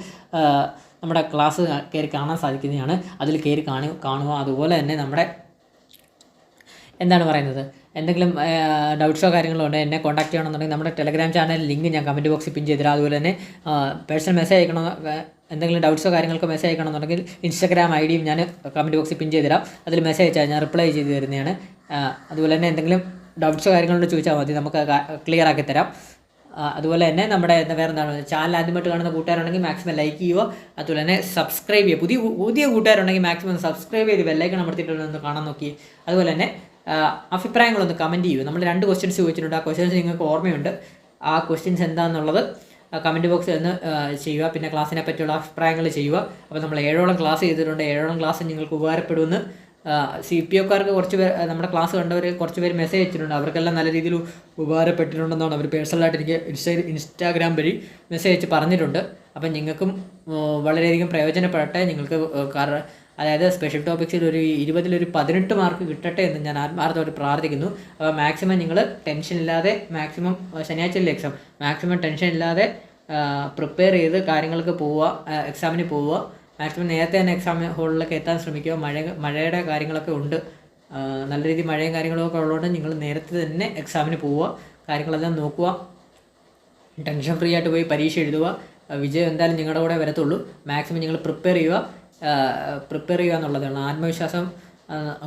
നമ്മുടെ ക്ലാസ് കയറി കാണാൻ സാധിക്കുന്നതാണ്. അതിൽ കയറി കാണുക. അതുപോലെ തന്നെ നമ്മുടെ എന്താണ് പറയുന്നത്, എന്തെങ്കിലും ഡൗട്ട്സോ കാര്യങ്ങളോ ഉണ്ടെങ്കിൽ എന്നെ കോൺടാക്ട് ചെയ്യണമെന്നുണ്ടെങ്കിൽ നമ്മുടെ ടെലഗ്രാം ചാനൽ ലിങ്ക് ഞാൻ കമൻറ്റ് ബോക്സിൽ പിൻ ചെയ്തിരാം. അതുപോലെ തന്നെ പേഴ്സണൽ മെസ്സേജ് അയക്കണം, എന്തെങ്കിലും ഡൗട്ട്സോ കാര്യങ്ങൾക്ക് മെസ്സേജ് അയക്കണമെന്നുണ്ടെങ്കിൽ ഇൻസ്റ്റാഗ്രാം ഐഡിയും ഞാൻ കമൻറ്റ് ബോക്സിൽ പിൻ ചെയ്തിരാം. അതിൽ മെസ്സേജ് അയച്ചാൽ ഞാൻ റിപ്ലൈ ചെയ്ത് തരുന്നതാണ്. അതുപോലെ തന്നെ എന്തെങ്കിലും ഡൗട്ട്സോ കാര്യങ്ങളോട് ചോദിച്ചാൽ മതി, നമുക്ക് ക്ലിയർ ആക്കി തരാം. അതുപോലെ തന്നെ നമ്മുടെ വേറെ എന്താണ്, ചാനൽ ആദ്യമായിട്ട് കാണുന്ന കൂട്ടുകാരുണ്ടെങ്കിൽ മാക്സിമം ലൈക്ക് ചെയ്യുക. അതുപോലെ തന്നെ സബ്സ്ക്രൈബ് ചെയ്യുക. പുതിയ കൂട്ടുകാരുണ്ടെങ്കിൽ മാക്സിമം സബ്സ്ക്രൈബ് ചെയ്ത് ബെല്ലൈക്കൺ അമർത്തിയിട്ടുണ്ടെന്ന് കാണാൻ നോക്കി. അതുപോലെ തന്നെ അഭിപ്രായങ്ങളൊന്ന് കമൻറ്റ് ചെയ്യുക. നമ്മൾ 2 ക്വസ്റ്റ്യൻസ് ചോദിച്ചിട്ടുണ്ട്. ആ ക്വസ്റ്റ്യൻസ് നിങ്ങൾക്ക് ഓർമ്മയുണ്ട്. ആ ക്വസ്റ്റ്യൻസ് എന്താണെന്നുള്ളത് കമൻറ്റ് ബോക്സിൽ ഒന്ന് ചെയ്യുക. പിന്നെ ക്ലാസ്സിനെ പറ്റിയുള്ള അഭിപ്രായങ്ങൾ ചെയ്യുക. അപ്പോൾ നമ്മൾ 7ഓളം ക്ലാസ് ചെയ്തിട്ടുണ്ട്. 7ഓളം ക്ലാസ് നിങ്ങൾക്ക് ഉപകാരപ്പെടുമെന്ന് CPOക്കാർക്ക് കുറച്ച് പേർ, നമ്മുടെ ക്ലാസ് കണ്ടവർ കുറച്ച് പേര് മെസ്സേജ് അയച്ചിട്ടുണ്ട്. അവർക്കെല്ലാം നല്ല രീതിയിൽ ഉപകാരപ്പെട്ടിട്ടുണ്ടെന്നാണ് അവർ പേഴ്സണലായിട്ട് എനിക്ക് ഇൻസ്റ്റാഗ്രാം വഴി മെസ്സേജ് അയച്ച് പറഞ്ഞിട്ടുണ്ട്. അപ്പം നിങ്ങൾക്കും വളരെയധികം പ്രയോജനപ്പെടട്ടെ. നിങ്ങൾക്ക് അതായത് സ്പെഷ്യൽ ടോപ്പിക്സിൽ ഒരു 20-ൽ 18 മാർക്ക് കിട്ടട്ടെ എന്ന് ഞാൻ ആത്മാർത്ഥമായിട്ട് പ്രാർത്ഥിക്കുന്നു. അപ്പോൾ മാക്സിമം നിങ്ങൾ ടെൻഷൻ ഇല്ലാതെ, മാക്സിമം ശനിയാഴ്ചയിലെ എക്സാം മാക്സിമം ടെൻഷൻ ഇല്ലാതെ പ്രിപ്പയർ ചെയ്ത് കാര്യങ്ങൾക്ക് പോവുക, എക്സാമിന് പോവുക. മാക്സിമം നേരത്തെ തന്നെ എക്സാം ഹോളിലൊക്കെ എത്താൻ ശ്രമിക്കുക. മഴയുടെ കാര്യങ്ങളൊക്കെ ഉണ്ട്, നല്ല രീതിയിൽ മഴയും കാര്യങ്ങളൊക്കെ ഉള്ളതുകൊണ്ട് നിങ്ങൾ നേരത്തെ തന്നെ എക്സാമിന് പോവുക, കാര്യങ്ങളെല്ലാം നോക്കുക, ടെൻഷൻ ഫ്രീ ആയിട്ട് പോയി പരീക്ഷ എഴുതുക. വിജയം എന്തായാലും നിങ്ങളുടെ കൂടെ വരത്തുള്ളൂ. മാക്സിമം നിങ്ങൾ പ്രിപ്പയർ ചെയ്യുക എന്നുള്ളതാണ്. ആത്മവിശ്വാസം,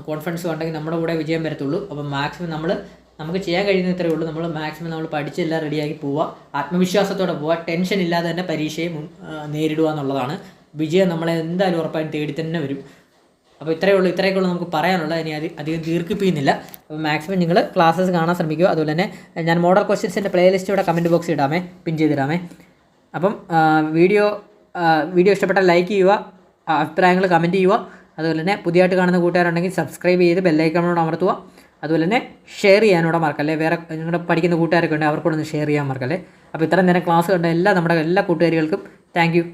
കോൺഫിഡൻസ് ഉണ്ടെങ്കിൽ നമ്മുടെ കൂടെ വിജയം വരത്തുള്ളൂ. അപ്പം മാക്സിമം നമുക്ക് ചെയ്യാൻ കഴിയുന്ന ഇത്രയേ ഉള്ളൂ. നമ്മൾ മാക്സിമം നമ്മൾ പഠിച്ചെല്ലാം റെഡിയാക്കി പോവുക, ആത്മവിശ്വാസത്തോടെ പോവുക, ടെൻഷൻ ഇല്ലാതെ തന്നെ പരീക്ഷയെ നേരിടുക എന്നുള്ളതാണ്. വിജയം നമ്മളെ എന്തായാലും ഉറപ്പായും തേടി തന്നെ വരും. അപ്പോൾ ഇത്രയൊക്കെ ഉള്ളൂ നമുക്ക് പറയാനുള്ളത്. ഇനി അധികം ദീർഘിപ്പിക്കുന്നില്ല. അപ്പോൾ മാക്സിമം നിങ്ങൾ ക്ലാസ്സസ് കാണാൻ ശ്രമിക്കുക. അതുപോലെ തന്നെ ഞാൻ മോഡൽ ക്വസ്റ്റ്യൻസിൻ്റെ പ്ലേലിസ്റ്റ് ഇവിടെ കമൻറ്റ് ബോക്സിൽ പിൻ ചെയ്തിടാമേ. അപ്പം വീഡിയോ ഇഷ്ടപ്പെട്ടാൽ ലൈക്ക് ചെയ്യുക, അഭിപ്രായങ്ങൾ കമൻറ്റ് ചെയ്യുക. അതുപോലെ തന്നെ പുതിയതായിട്ട് കാണുന്ന കൂട്ടുകാരുണ്ടെങ്കിൽ സബ്സ്ക്രൈബ് ചെയ്ത് ബെല്ലൈക്കണോട് അമർത്തുക. അതുപോലെ തന്നെ ഷെയർ ചെയ്യാനോടെ മറക്കല്ലേ. വേറെ നിങ്ങളുടെ പഠിക്കുന്ന കൂട്ടുകാരൊക്കെ ഉണ്ടെങ്കിൽ അവർക്കൊന്ന് ഷെയർ ചെയ്യാൻ മറക്കല്ലേ. അപ്പോൾ ഇത്രയും നേരം ക്ലാസ് കണ്ട നമ്മുടെ എല്ലാ കൂട്ടുകാരികൾക്കും താങ്ക് യു.